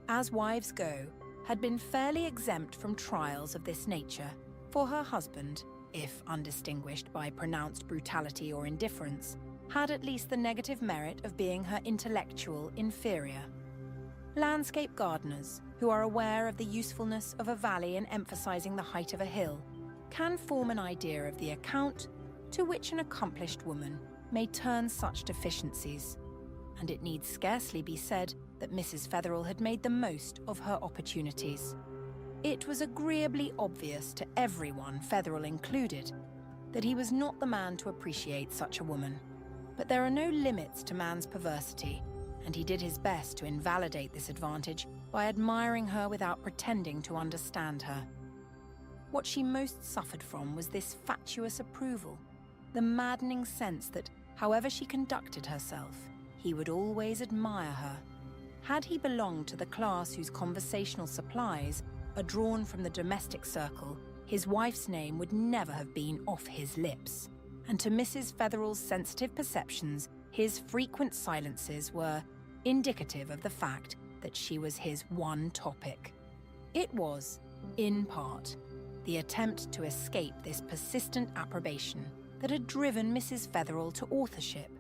Speaker 1: as wives go, had been fairly exempt from trials of this nature, for her husband, if undistinguished by pronounced brutality or indifference, had at least the negative merit of being her intellectual inferior. Landscape gardeners, who are aware of the usefulness of a valley in emphasizing the height of a hill, can form an idea of the account to which an accomplished woman may turn such deficiencies, and it need scarcely be said that Mrs. Fetherel had made the most of her opportunities. It was agreeably obvious to everyone, Fetherel included, that he was not the man to appreciate such a woman. But there are no limits to man's perversity, and he did his best to invalidate this advantage by admiring her without pretending to understand her. What she most suffered from was this fatuous approval, the maddening sense that, however she conducted herself, he would always admire her. Had he belonged to the class whose conversational supplies are drawn from the domestic circle, his wife's name would never have been off his lips. And to Mrs. Fetherel's sensitive perceptions, his frequent silences were indicative of the fact that she was his one topic. It was, in part, the attempt to escape this persistent approbation that had driven Mrs. Fetherel to authorship.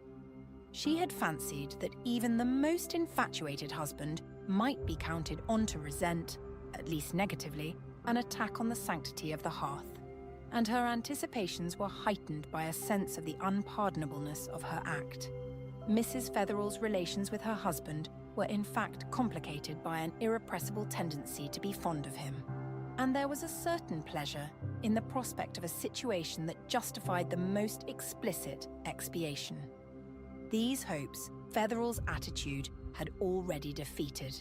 Speaker 1: She had fancied that even the most infatuated husband might be counted on to resent, at least negatively, an attack on the sanctity of the hearth, and her anticipations were heightened by a sense of the unpardonableness of her act. Mrs. Fetherel's relations with her husband were in fact complicated by an irrepressible tendency to be fond of him, and there was a certain pleasure in the prospect of a situation that justified the most explicit expiation. These hopes Fetherel's attitude had already defeated.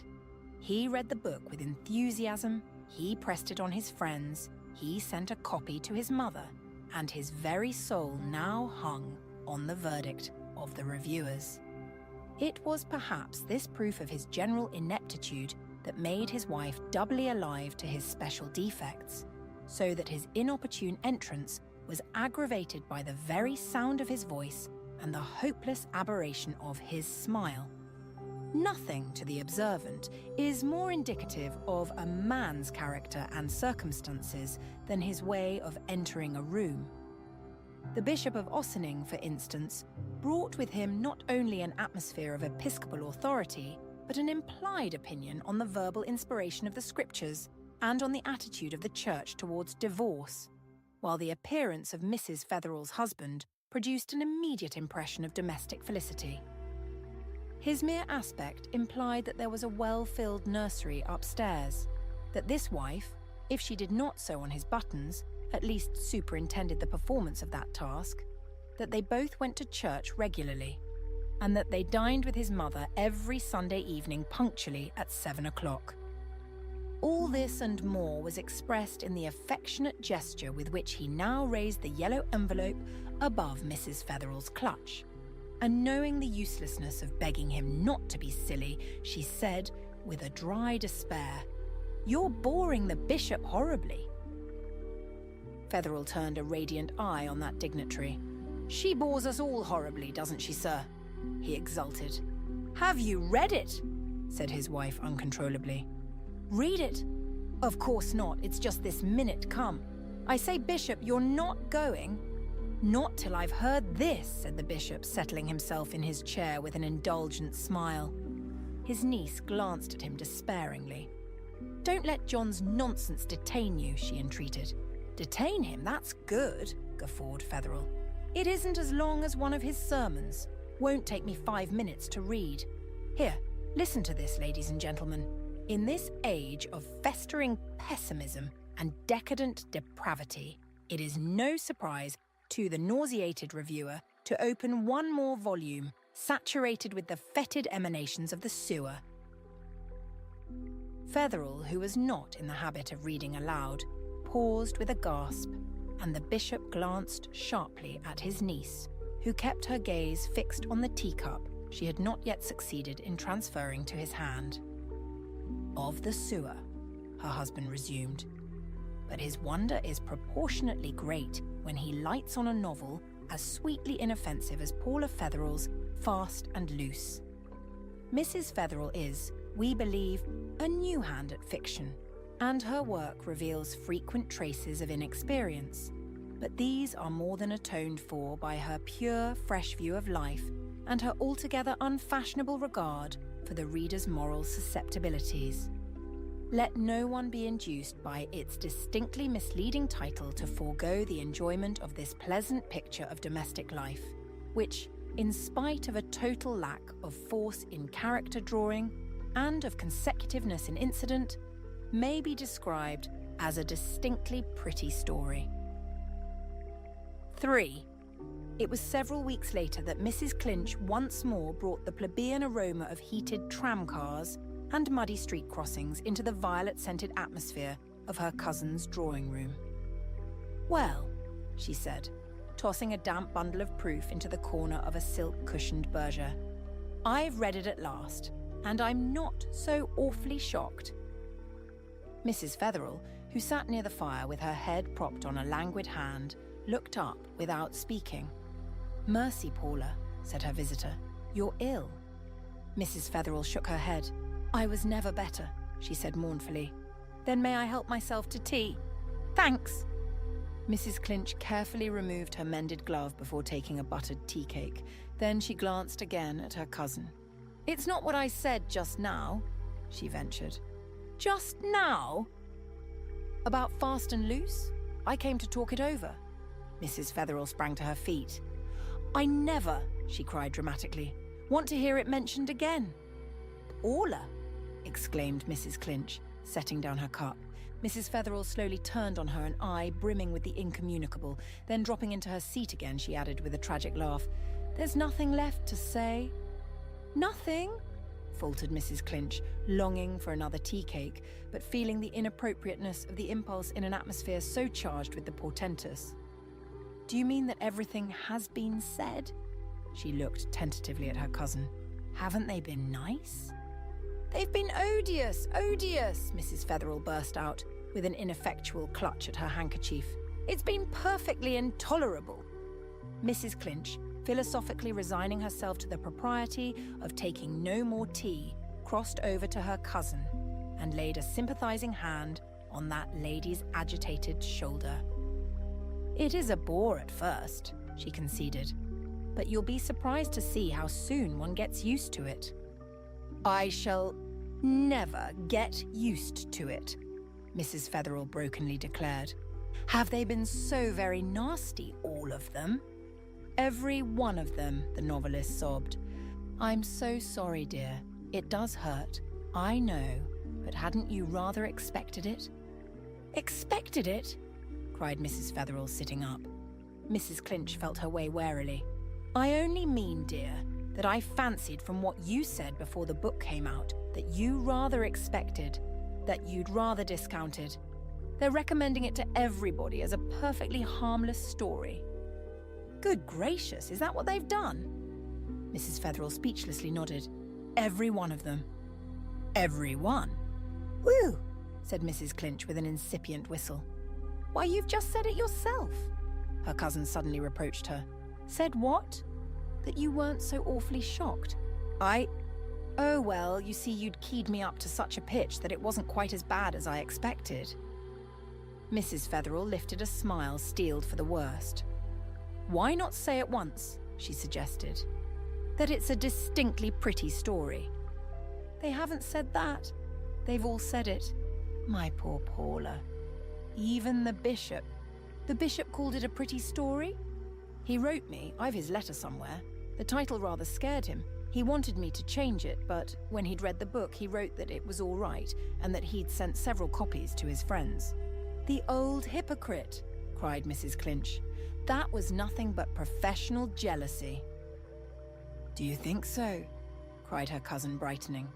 Speaker 1: He read the book with enthusiasm, he pressed it on his friends, he sent a copy to his mother, and his very soul now hung on the verdict of the reviewers. It was perhaps this proof of his general ineptitude that made his wife doubly alive to his special defects, so that his inopportune entrance was aggravated by the very sound of his voice and the hopeless aberration of his smile. Nothing to the observant is more indicative of a man's character and circumstances than his way of entering a room. The Bishop of Ossining, for instance, brought with him not only an atmosphere of episcopal authority, but an implied opinion on the verbal inspiration of the scriptures and on the attitude of the Church towards divorce, while the appearance of Mrs. Fetherel's husband produced an immediate impression of domestic felicity. His mere aspect implied that there was a well-filled nursery upstairs, that this wife, if she did not sew on his buttons, at least superintended the performance of that task, that they both went to church regularly, and that they dined with his mother every Sunday evening punctually at 7 o'clock. All this and more was expressed in the affectionate gesture with which he now raised the yellow envelope above Mrs. Fetherel's clutch. And knowing the uselessness of begging him not to be silly, she said, with a dry despair, "You're boring the bishop horribly." Fetherel turned a radiant eye on that dignitary. "She bores us all horribly, doesn't she, sir?" he exulted. "Have you read it?" said his wife uncontrollably. "Read it? Of course not, it's just this minute come. I say, Bishop, you're not going?" "Not till I've heard this," said the bishop, settling himself in his chair with an indulgent smile. His niece glanced at him despairingly. "Don't let John's nonsense detain you," she entreated. "Detain him? That's good," guffawed Fetherel. "It isn't as long as one of his sermons. Won't take me 5 minutes to read. Here, listen to this, ladies and gentlemen. In this age of festering pessimism and decadent depravity, it is no surprise to the nauseated reviewer to open one more volume, saturated with the fetid emanations of the sewer." Fetherel, who was not in the habit of reading aloud, paused with a gasp, and the bishop glanced sharply at his niece, who kept her gaze fixed on the teacup she had not yet succeeded in transferring to his hand. "Of the sewer," her husband resumed, "but his wonder is proportionately great when he lights on a novel as sweetly inoffensive as Paula Fetherel's Fast and Loose. Mrs. Fetherel is, we believe, a new hand at fiction, and her work reveals frequent traces of inexperience. But these are more than atoned for by her pure, fresh view of life and her altogether unfashionable regard for the reader's moral susceptibilities. Let no one be induced by its distinctly misleading title to forego the enjoyment of this pleasant picture of domestic life, which, in spite of a total lack of force in character drawing and of consecutiveness in incident, may be described as a distinctly pretty story. 3. It was several weeks later that Mrs. Clinch once more brought the plebeian aroma of heated tramcars and muddy street crossings into the violet-scented atmosphere of her cousin's drawing room. "Well," she said, tossing a damp bundle of proof into the corner of a silk-cushioned bergère, "I've read it at last, and I'm not so awfully shocked." Mrs. Fetherel, who sat near the fire with her head propped on a languid hand, looked up without speaking. "Mercy, Paula," said her visitor, "you're ill." Mrs. Fetherel shook her head. "I was never better," she said mournfully. "Then may I help myself to tea?" "Thanks." Mrs. Clinch carefully removed her mended glove before taking a buttered tea cake. Then she glanced again at her cousin. "It's not what I said just now," she ventured. "Just now?" "About Fast and Loose? I came to talk it over." Mrs. Fetherel sprang to her feet. "I never," she cried dramatically, "want to hear it mentioned again." "Paula!" exclaimed Mrs. Clinch, setting down her cup. Mrs. Fetherel slowly turned on her, an eye brimming with the incommunicable. Then dropping into her seat again, she added with a tragic laugh, "There's nothing left to say." "Nothing?" faltered Mrs. Clinch, longing for another tea cake, but feeling the inappropriateness of the impulse in an atmosphere so charged with the portentous. "Do you mean that everything has been said?" She looked tentatively at her cousin. "Haven't they been nice?" "They've been odious, odious," Mrs. Fetherel burst out, with an ineffectual clutch at her handkerchief. "It's been perfectly intolerable." Mrs. Clinch, philosophically resigning herself to the propriety of taking no more tea, crossed over to her cousin and laid a sympathizing hand on that lady's agitated shoulder. "It is a bore at first," she conceded, "but you'll be surprised to see how soon one gets used to it." "I shall never get used to it," Mrs. Fetherel brokenly declared. "Have they been so very nasty, all of them?" "Every one of them," the novelist sobbed. "I'm so sorry, dear. It does hurt. I know. But hadn't you rather expected it?" "Expected it?" cried Mrs. Fetherel, sitting up. Mrs. Clinch felt her way warily. "I only mean, dear, that I fancied from what you said before the book came out that you rather expected, that you'd rather discounted. They're recommending it to everybody as a perfectly harmless story." "Good gracious, is that what they've done?" Mrs. Fetherel speechlessly nodded. "Every one of them." "Every one?" "Whew," said Mrs. Clinch with an incipient whistle. "Why, you've just said it yourself." Her cousin suddenly reproached her. "Said what?" "That you weren't so awfully shocked." Oh, well, you see, you'd keyed me up to such a pitch that it wasn't quite as bad as I expected." Mrs. Fetherel lifted a smile steeled for the worst. "Why not say at once," she suggested, "that it's a distinctly pretty story?" "They haven't said that. They've all said it." "My poor Paula. Even the bishop." "The bishop called it a pretty story?" "He wrote me. I've his letter somewhere. The title rather scared him. He wanted me to change it, but when he'd read the book, he wrote that it was all right and that he'd sent several copies to his friends." "The old hypocrite," cried Mrs. Clinch. "That was nothing but professional jealousy." "Do you think so?" cried her cousin, brightening.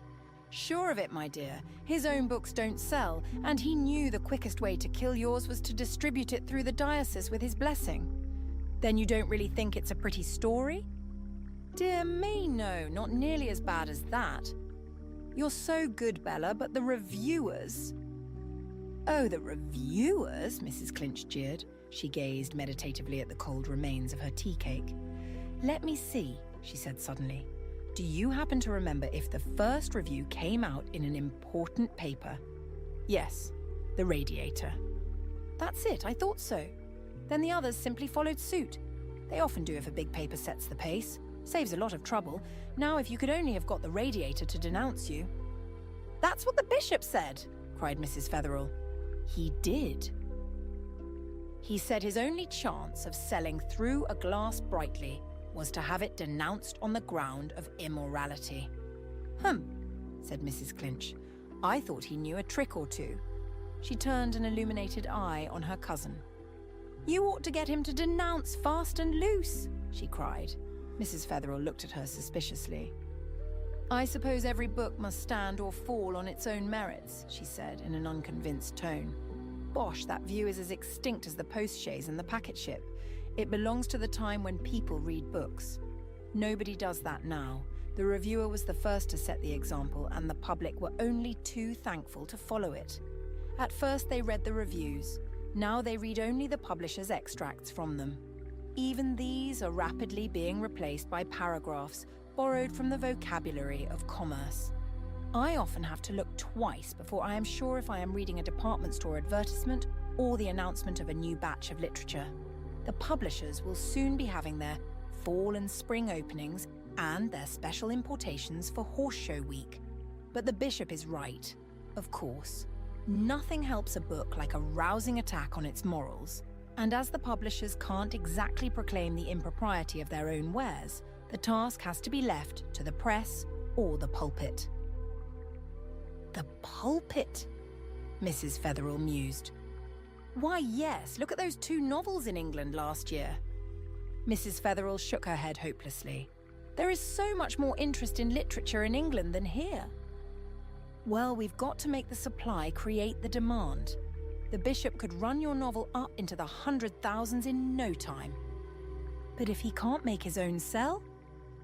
Speaker 1: "Sure of it, my dear. His own books don't sell, and he knew the quickest way to kill yours was to distribute it through the diocese with his blessing. Then you don't really think it's a pretty story?" "Dear me, no, not nearly as bad as that." "You're so good, Bella, but the reviewers—" "Oh, the reviewers," Mrs. Clinch jeered. She gazed meditatively at the cold remains of her tea cake. "Let me see," she said suddenly. "Do you happen to remember if the first review came out in an important paper?" "Yes, the Radiator." "That's it, I thought so. Then the others simply followed suit. They often do if a big paper sets the pace. Saves a lot of trouble. Now if you could only have got the Radiator to denounce you." "That's what the bishop said," cried Mrs. Fetherel. "He did. He said his only chance of selling through a glass brightly was to have it denounced on the ground of immorality." Said Mrs. Clinch. "I thought he knew a trick or two." She turned an illuminated eye on her cousin. "You ought to get him to denounce fast and loose," she cried. Mrs. Fetherel looked at her suspiciously. "I suppose every book must stand or fall on its own merits," she said in an unconvinced tone. "Bosh, that view is as extinct as the postchaise and the packet ship. It belongs to the time when people read books. Nobody does that now. The reviewer was the first to set the example, and the public were only too thankful to follow it. At first they read the reviews. Now they read only the publisher's extracts from them. Even these are rapidly being replaced by paragraphs borrowed from the vocabulary of commerce. I often have to look twice before I am sure if I am reading a department store advertisement or the announcement of a new batch of literature. The publishers will soon be having their fall and spring openings and their special importations for Horse Show Week. But the bishop is right, of course. Nothing helps a book like a rousing attack on its morals. And as the publishers can't exactly proclaim the impropriety of their own wares, the task has to be left to the press or the pulpit. "The pulpit?" Mrs. Fetherel mused. "Why, yes, look at those 2 novels in England last year." Mrs. Fetherel shook her head hopelessly. "There is so much more interest in literature in England than here." "Well, we've got to make the supply create the demand. The bishop could run your novel up into the 100,000s in no time." "But if he can't make his own sell?"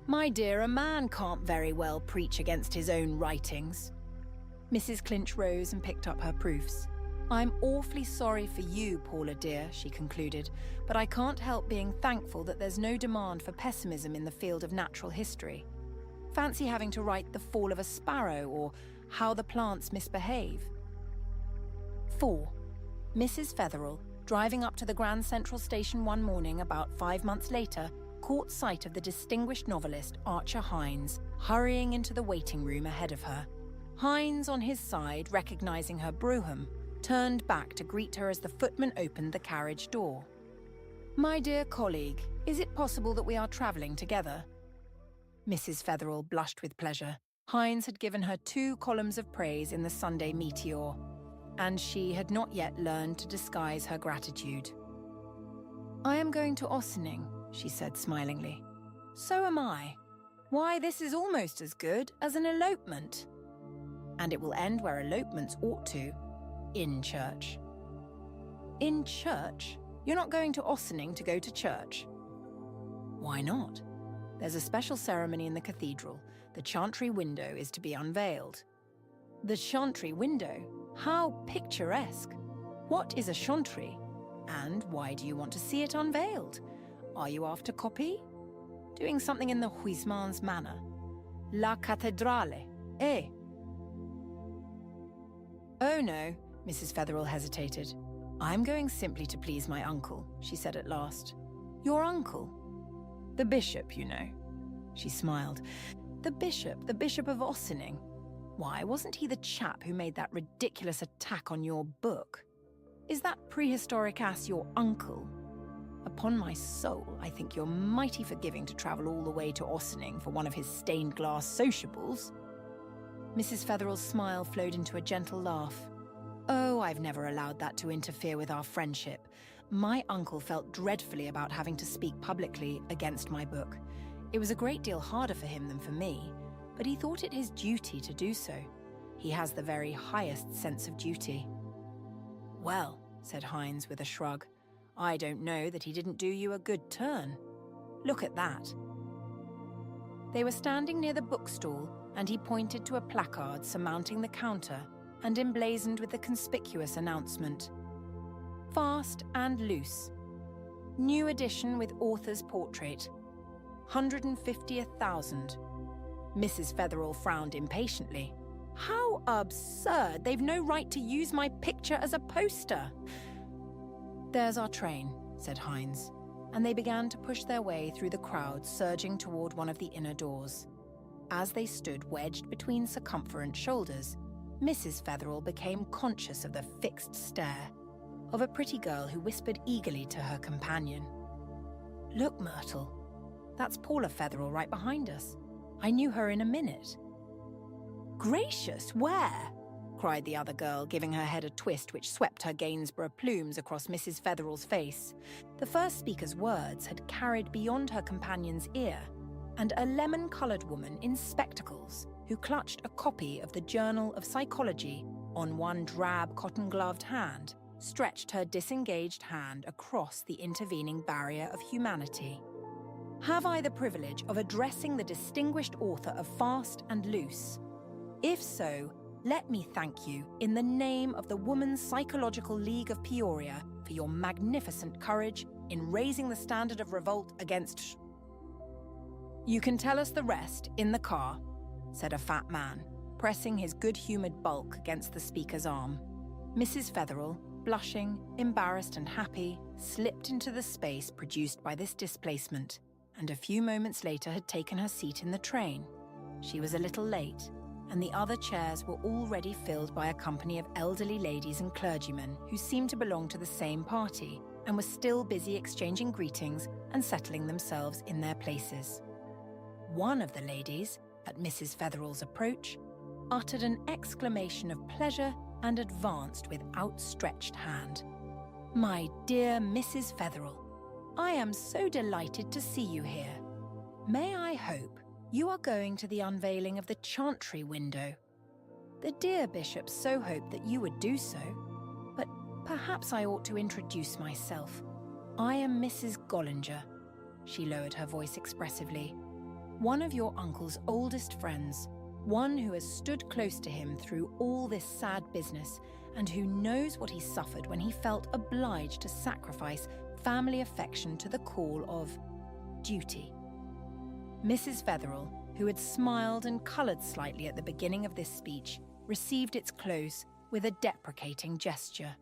Speaker 1: "My dear, a man can't very well preach against his own writings." Mrs. Clinch rose and picked up her proofs. "I'm awfully sorry for you, Paula dear," she concluded, "but I can't help being thankful that there's no demand for pessimism in the field of natural history. Fancy having to write The Fall of a Sparrow or How the Plants Misbehave." 4. Mrs. Fetherel, driving up to the Grand Central Station one morning about 5 months later, caught sight of the distinguished novelist Archer Hines hurrying into the waiting room ahead of her. Hines, on his side, recognizing her brougham, turned back to greet her as the footman opened the carriage door. "My dear colleague, is it possible that we are travelling together?" Mrs. Fetherel blushed with pleasure. Hines had given her 2 columns of praise in the Sunday Meteor, and she had not yet learned to disguise her gratitude. "I am going to Ossining," she said smilingly. "So am I. Why, this is almost as good as an elopement. And it will end where elopements ought to, in church." "In church? You're not going to Ossining to go to church?" "Why not? There's a special ceremony in the cathedral. The chantry window is to be unveiled." "The chantry window? How picturesque! What is a chantry? And why do you want to see it unveiled? Are you after copy? Doing something in the Huysmans manner? La cattedrale, eh?" "Oh no," Mrs. Fetherel hesitated. "I'm going simply to please my uncle," she said at last. "Your uncle?" "The bishop, you know." She smiled. The bishop of Ossining. Why, wasn't he the chap who made that ridiculous attack on your book? Is that prehistoric ass your uncle? Upon my soul, I think you're mighty forgiving to travel all the way to Ossining for one of his stained glass sociables." Mrs. Fetherel's smile flowed into a gentle laugh. "Oh, I've never allowed that to interfere with our friendship. My uncle felt dreadfully about having to speak publicly against my book. It was a great deal harder for him than for me, but he thought it his duty to do so. He has the very highest sense of duty." "Well," said Hines with a shrug, "I don't know that he didn't do you a good turn. Look at that." They were standing near the bookstall, and he pointed to a placard surmounting the counter and emblazoned with the conspicuous announcement, Fast and Loose. New edition with author's portrait. 150,000. Mrs. Fetherel frowned impatiently. How absurd! They've no right to use my picture as a poster. There's our train, said Hines, and they began to push their way through the crowd surging toward one of the inner doors. As they stood wedged between circumferent shoulders, Mrs. Fetherel became conscious of the fixed stare of a pretty girl who whispered eagerly to her companion. Look, Myrtle, that's Paula Fetherel right behind us. I knew her in a minute. Gracious, where? Cried the other girl, giving her head a twist which swept her Gainsborough plumes across Mrs. Fetherel's face. The first speaker's words had carried beyond her companion's ear, and a lemon-coloured woman in spectacles, who clutched a copy of the Journal of Psychology on one drab cotton-gloved hand, stretched her disengaged hand across the intervening barrier of humanity. Have I the privilege of addressing the distinguished author of Fast and Loose? If so, let me thank you in the name of the Woman's Psychological League of Peoria for your magnificent courage in raising the standard of revolt against... You can tell us the rest in the car, said a fat man, pressing his good-humoured bulk against the speaker's arm. Mrs. Fetherel, blushing, embarrassed and happy, slipped into the space produced by this displacement, and a few moments later had taken her seat in the train. She was a little late, and the other chairs were already filled by a company of elderly ladies and clergymen who seemed to belong to the same party and were still busy exchanging greetings and settling themselves in their places. One of the ladies, at Mrs. Fetherel's approach, uttered an exclamation of pleasure and advanced with outstretched hand. My dear Mrs. Fetherel, I am so delighted to see you here. May I hope you are going to the unveiling of the chantry window? The dear bishop so hoped that you would do so, but perhaps I ought to introduce myself. I am Mrs. Gollinger. She lowered her voice expressively. One of your uncle's oldest friends, one who has stood close to him through all this sad business and who knows what he suffered when he felt obliged to sacrifice family affection to the call of duty. Mrs. Fetherel, who had smiled and coloured slightly at the beginning of this speech, received its close with a deprecating gesture.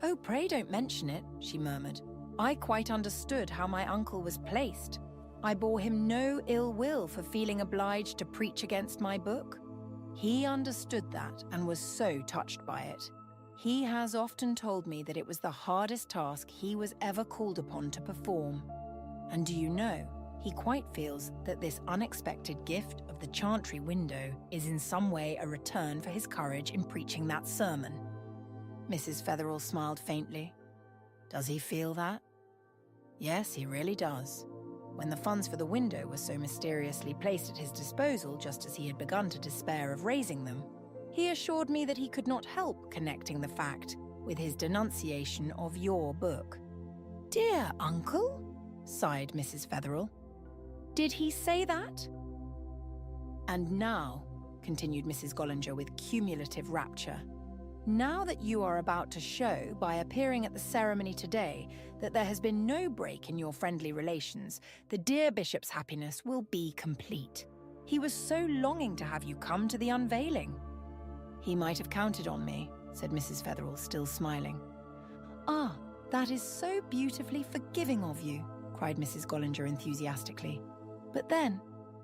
Speaker 1: Oh, pray don't mention it, she murmured. I quite understood how my uncle was placed. I bore him no ill will for feeling obliged to preach against my book. He understood that and was so touched by it. He has often told me that it was the hardest task he was ever called upon to perform. And do you know, he quite feels that this unexpected gift of the chantry window is in some way a return for his courage in preaching that sermon. Mrs. Fetherel smiled faintly. Does he feel that? Yes, he really does. When the funds for the window were so mysteriously placed at his disposal just as he had begun to despair of raising them, he assured me that he could not help connecting the fact with his denunciation of your book. Dear uncle, sighed Mrs. Fetherel. Did he say that? And now, continued Mrs. Gollinger with cumulative rapture, now that you are about to show, by appearing at the ceremony today, that there has been no break in your friendly relations, the dear bishop's happiness will be complete. He was so longing to have you come to the unveiling. He might have counted on me, said Mrs. Fetherel, still smiling. Ah, that is so beautifully forgiving of you, cried Mrs. Gollinger enthusiastically. But then,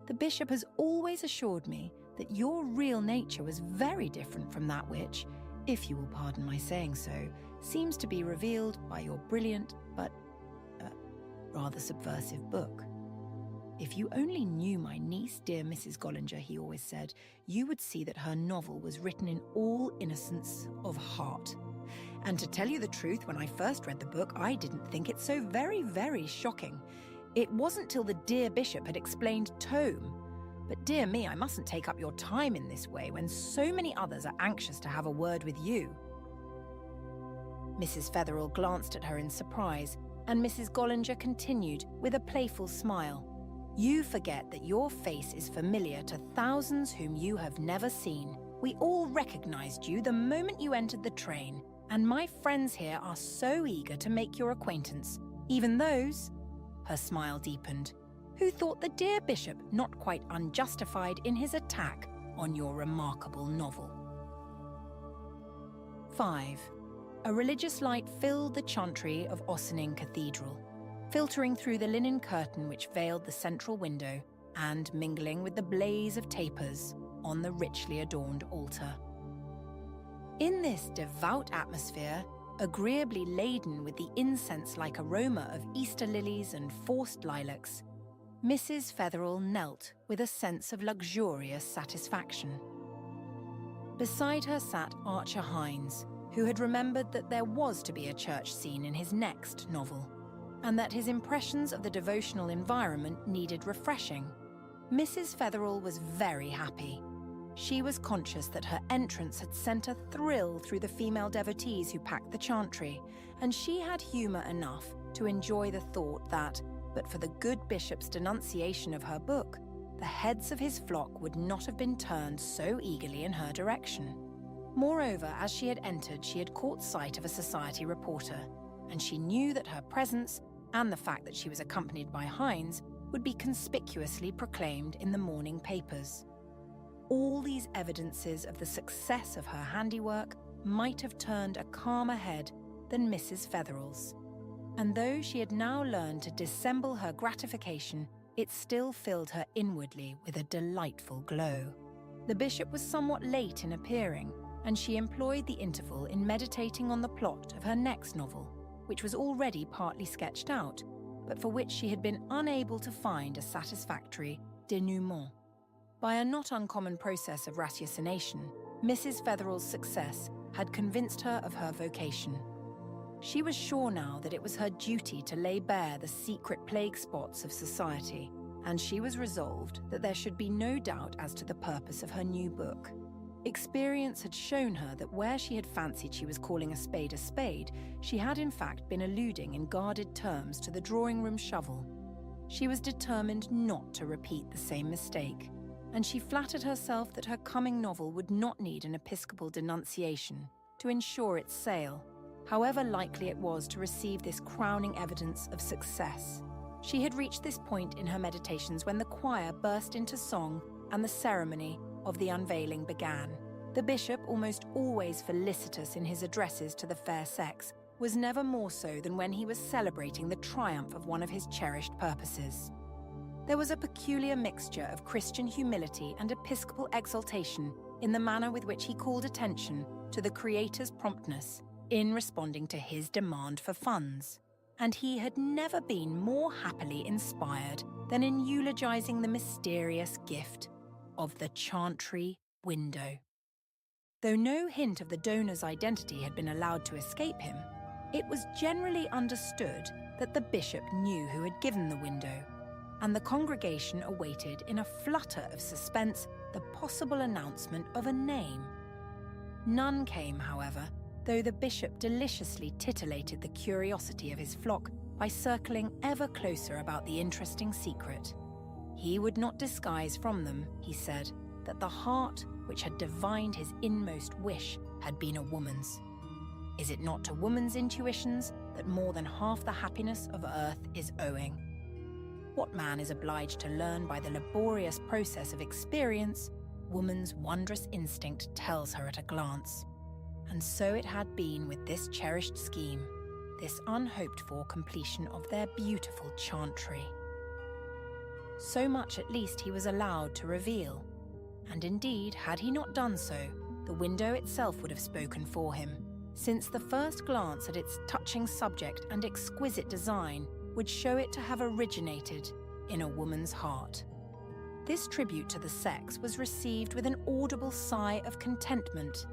Speaker 1: the bishop has always assured me that your real nature was very different from that which, if you will pardon my saying so, seems to be revealed by your brilliant but rather subversive book. If you only knew my niece, dear Mrs. Gollinger, he always said, you would see that her novel was written in all innocence of heart. And to tell you the truth, when I first read the book, I didn't think it so very, very shocking. It wasn't till the dear bishop had explained tome. But dear me, I mustn't take up your time in this way when so many others are anxious to have a word with you. Mrs. Fetherel glanced at her in surprise, and Mrs. Gollinger continued with a playful smile. You forget that your face is familiar to thousands whom you have never seen. We all recognized you the moment you entered the train. and my friends here are so eager to make your acquaintance, even those," her smile deepened, "who thought the dear bishop not quite unjustified in his attack on your remarkable novel." 5. A religious light filled the chantry of Ossining Cathedral, filtering through the linen curtain which veiled the central window and mingling with the blaze of tapers on the richly adorned altar. In this devout atmosphere, agreeably laden with the incense-like aroma of Easter lilies and forced lilacs, Mrs. Fetherel knelt with a sense of luxurious satisfaction. Beside her sat Archer Hines, who had remembered that there was to be a church scene in his next novel, and that his impressions of the devotional environment needed refreshing. Mrs. Fetherel was very happy. She was conscious that her entrance had sent a thrill through the female devotees who packed the chantry, and she had humour enough to enjoy the thought that, but for the good bishop's denunciation of her book, the heads of his flock would not have been turned so eagerly in her direction. Moreover, as she had entered, she had caught sight of a society reporter, and she knew that her presence, and the fact that she was accompanied by Hines, would be conspicuously proclaimed in the morning papers. All these evidences of the success of her handiwork might have turned a calmer head than Mrs. Fetherel's. And though she had now learned to dissemble her gratification, it still filled her inwardly with a delightful glow. The bishop was somewhat late in appearing, and she employed the interval in meditating on the plot of her next novel, which was already partly sketched out, but for which she had been unable to find a satisfactory denouement. By a not uncommon process of ratiocination, Mrs. Fetherel's success had convinced her of her vocation. She was sure now that it was her duty to lay bare the secret plague spots of society, and she was resolved that there should be no doubt as to the purpose of her new book. Experience had shown her that where she had fancied she was calling a spade, she had in fact been alluding in guarded terms to the drawing-room shovel. She was determined not to repeat the same mistake, and she flattered herself that her coming novel would not need an episcopal denunciation to ensure its sale, however likely it was to receive this crowning evidence of success. She had reached this point in her meditations when the choir burst into song and the ceremony of the unveiling began. The bishop, almost always felicitous in his addresses to the fair sex, was never more so than when he was celebrating the triumph of one of his cherished purposes. There was a peculiar mixture of Christian humility and episcopal exaltation in the manner with which he called attention to the Creator's promptness in responding to his demand for funds, and he had never been more happily inspired than in eulogizing the mysterious gift of the chantry window. Though no hint of the donor's identity had been allowed to escape him, it was generally understood that the bishop knew who had given the window, and the congregation awaited in a flutter of suspense the possible announcement of a name. None came, however, though the bishop deliciously titillated the curiosity of his flock by circling ever closer about the interesting secret. He would not disguise from them, he said, that the heart which had divined his inmost wish had been a woman's. Is it not to woman's intuitions that more than half the happiness of earth is owing? What man is obliged to learn by the laborious process of experience, woman's wondrous instinct tells her at a glance. And so it had been with this cherished scheme, this unhoped-for completion of their beautiful chantry. So much at least he was allowed to reveal, and indeed, had he not done so, the window itself would have spoken for him, since the first glance at its touching subject and exquisite design would show it to have originated in a woman's heart. This tribute to the sex was received with an audible sigh of contentment,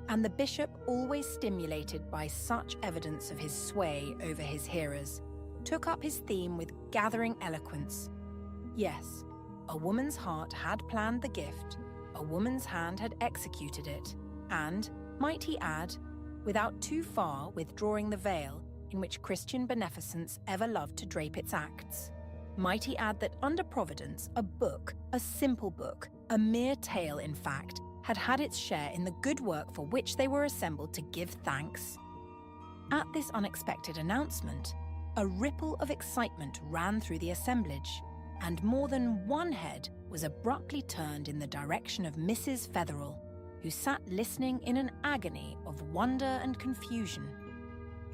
Speaker 1: and the bishop, always stimulated by such evidence of his sway over his hearers, took up his theme with gathering eloquence. Yes, a woman's heart had planned the gift, a woman's hand had executed it, and, might he add, without too far withdrawing the veil in which Christian beneficence ever loved to drape its acts. Might he add that under Providence, a book, a simple book, a mere tale in fact, had had its share in the good work for which they were assembled to give thanks? At this unexpected announcement, a ripple of excitement ran through the assemblage, and more than one head was abruptly turned in the direction of Mrs. Fetherel, who sat listening in an agony of wonder and confusion.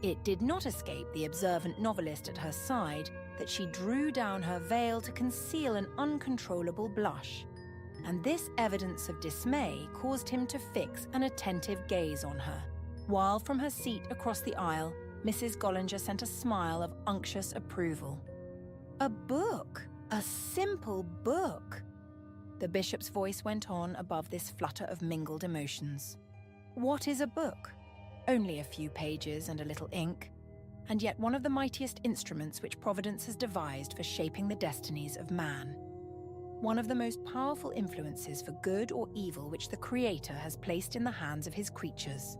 Speaker 1: It did not escape the observant novelist at her side that she drew down her veil to conceal an uncontrollable blush, and this evidence of dismay caused him to fix an attentive gaze on her, while from her seat across the aisle, Mrs. Gollinger sent a smile of unctuous approval. "A book! A simple book!" The bishop's voice went on above this flutter of mingled emotions. "What is a book? Only a few pages and a little ink, and yet one of the mightiest instruments which Providence has devised for shaping the destinies of man. One of the most powerful influences for good or evil which the Creator has placed in the hands of his creatures."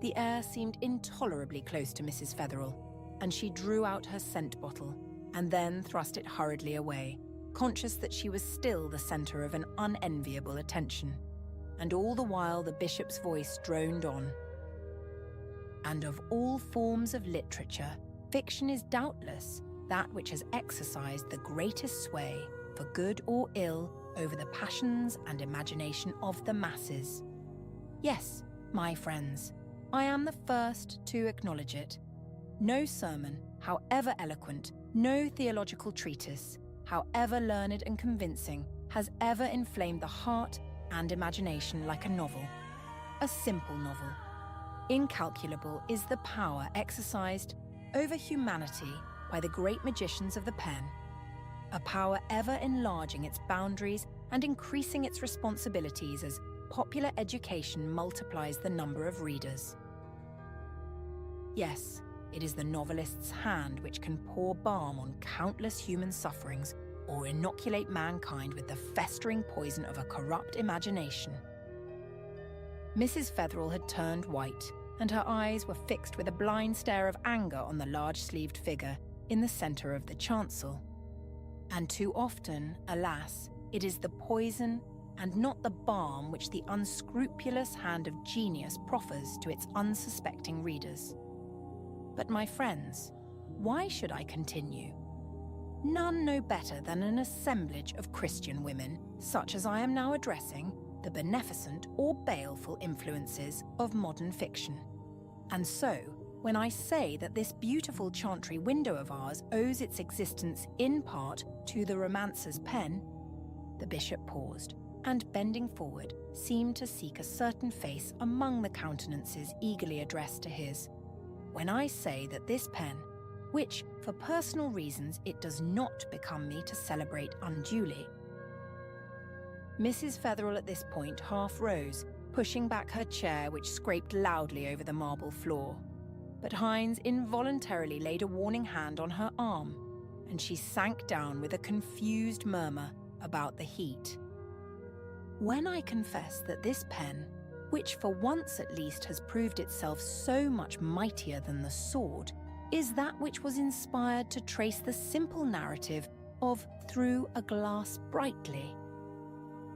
Speaker 1: The air seemed intolerably close to Mrs. Fetherel, and she drew out her scent bottle and then thrust it hurriedly away, conscious that she was still the centre of an unenviable attention. And all the while the bishop's voice droned on. "And of all forms of literature, fiction is doubtless that which has exercised the greatest sway, for good or ill, over the passions and imagination of the masses. Yes, my friends, I am the first to acknowledge it. No sermon, however eloquent, no theological treatise, however learned and convincing, has ever inflamed the heart and imagination like a novel. A simple novel. Incalculable is the power exercised over humanity by the great magicians of the pen, a power ever enlarging its boundaries and increasing its responsibilities as popular education multiplies the number of readers. Yes, it is the novelist's hand which can pour balm on countless human sufferings or inoculate mankind with the festering poison of a corrupt imagination." Mrs. Fetherel had turned white, and her eyes were fixed with a blind stare of anger on the large-sleeved figure in the centre of the chancel. And too often, alas, it is the poison and not the balm which the unscrupulous hand of genius proffers to its unsuspecting readers. But my friends, why should I continue? None know better than an assemblage of Christian women, such as I am now addressing, the beneficent or baleful influences of modern fiction. And so, when I say that this beautiful chantry window of ours owes its existence in part to the romancer's pen, the bishop paused, and bending forward, seemed to seek a certain face among the countenances eagerly addressed to his. When I say that this pen, which, for personal reasons, it does not become me to celebrate unduly. Mrs. Fetherel at this point half rose, pushing back her chair which scraped loudly over the marble floor. But Hines involuntarily laid a warning hand on her arm, and she sank down with a confused murmur about the heat. When I confess that this pen, which for once at least has proved itself so much mightier than the sword, is that which was inspired to trace the simple narrative of Through a Glass Brightly.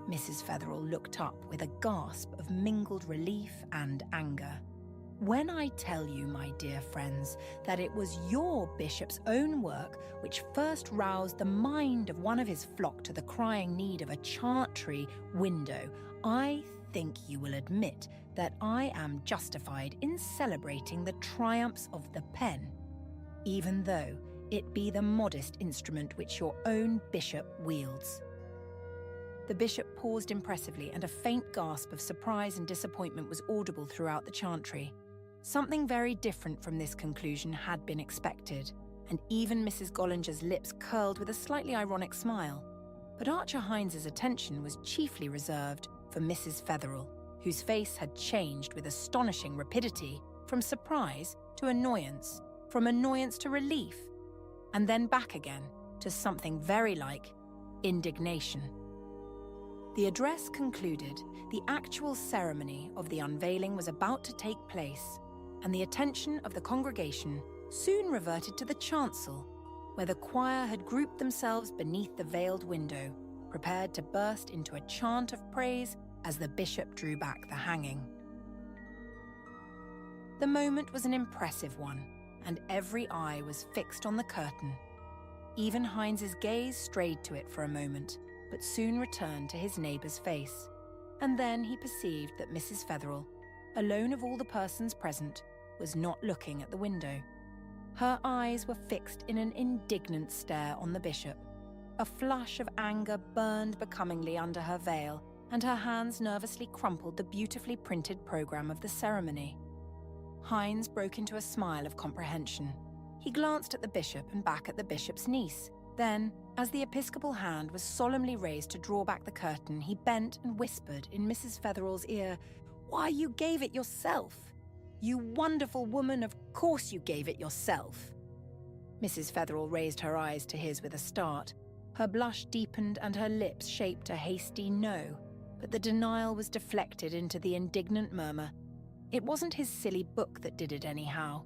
Speaker 1: Mrs. Fetherel looked up with a gasp of mingled relief and anger. When I tell you, my dear friends, that it was your bishop's own work which first roused the mind of one of his flock to the crying need of a chantry window, I think you will admit that I am justified in celebrating the triumphs of the pen, even though it be the modest instrument which your own bishop wields. The bishop paused impressively, and a faint gasp of surprise and disappointment was audible throughout the chantry. Something very different from this conclusion had been expected, and even Mrs. Gollinger's lips curled with a slightly ironic smile. But Archer Hines's attention was chiefly reserved for Mrs. Fetherel, whose face had changed with astonishing rapidity from surprise to annoyance, from annoyance to relief, and then back again to something very like indignation. The address concluded, the actual ceremony of the unveiling was about to take place, and the attention of the congregation soon reverted to the chancel, where the choir had grouped themselves beneath the veiled window, prepared to burst into a chant of praise as the bishop drew back the hanging. The moment was an impressive one, and every eye was fixed on the curtain. Even Heinz's gaze strayed to it for a moment, but soon returned to his neighbour's face. And then he perceived that Mrs. Fetherel, alone of all the persons present, was not looking at the window. Her eyes were fixed in an indignant stare on the bishop. A flush of anger burned becomingly under her veil, and her hands nervously crumpled the beautifully printed programme of the ceremony. Heinz broke into a smile of comprehension. He glanced at the bishop and back at the bishop's niece. Then, as the episcopal hand was solemnly raised to draw back the curtain, he bent and whispered in Mrs. Fetherel's ear, "Why, you gave it yourself! You wonderful woman, of course you gave it yourself!" Mrs. Fetherel raised her eyes to his with a start. Her blush deepened and her lips shaped a hasty no, but the denial was deflected into the indignant murmur, "It wasn't his silly book that did it anyhow.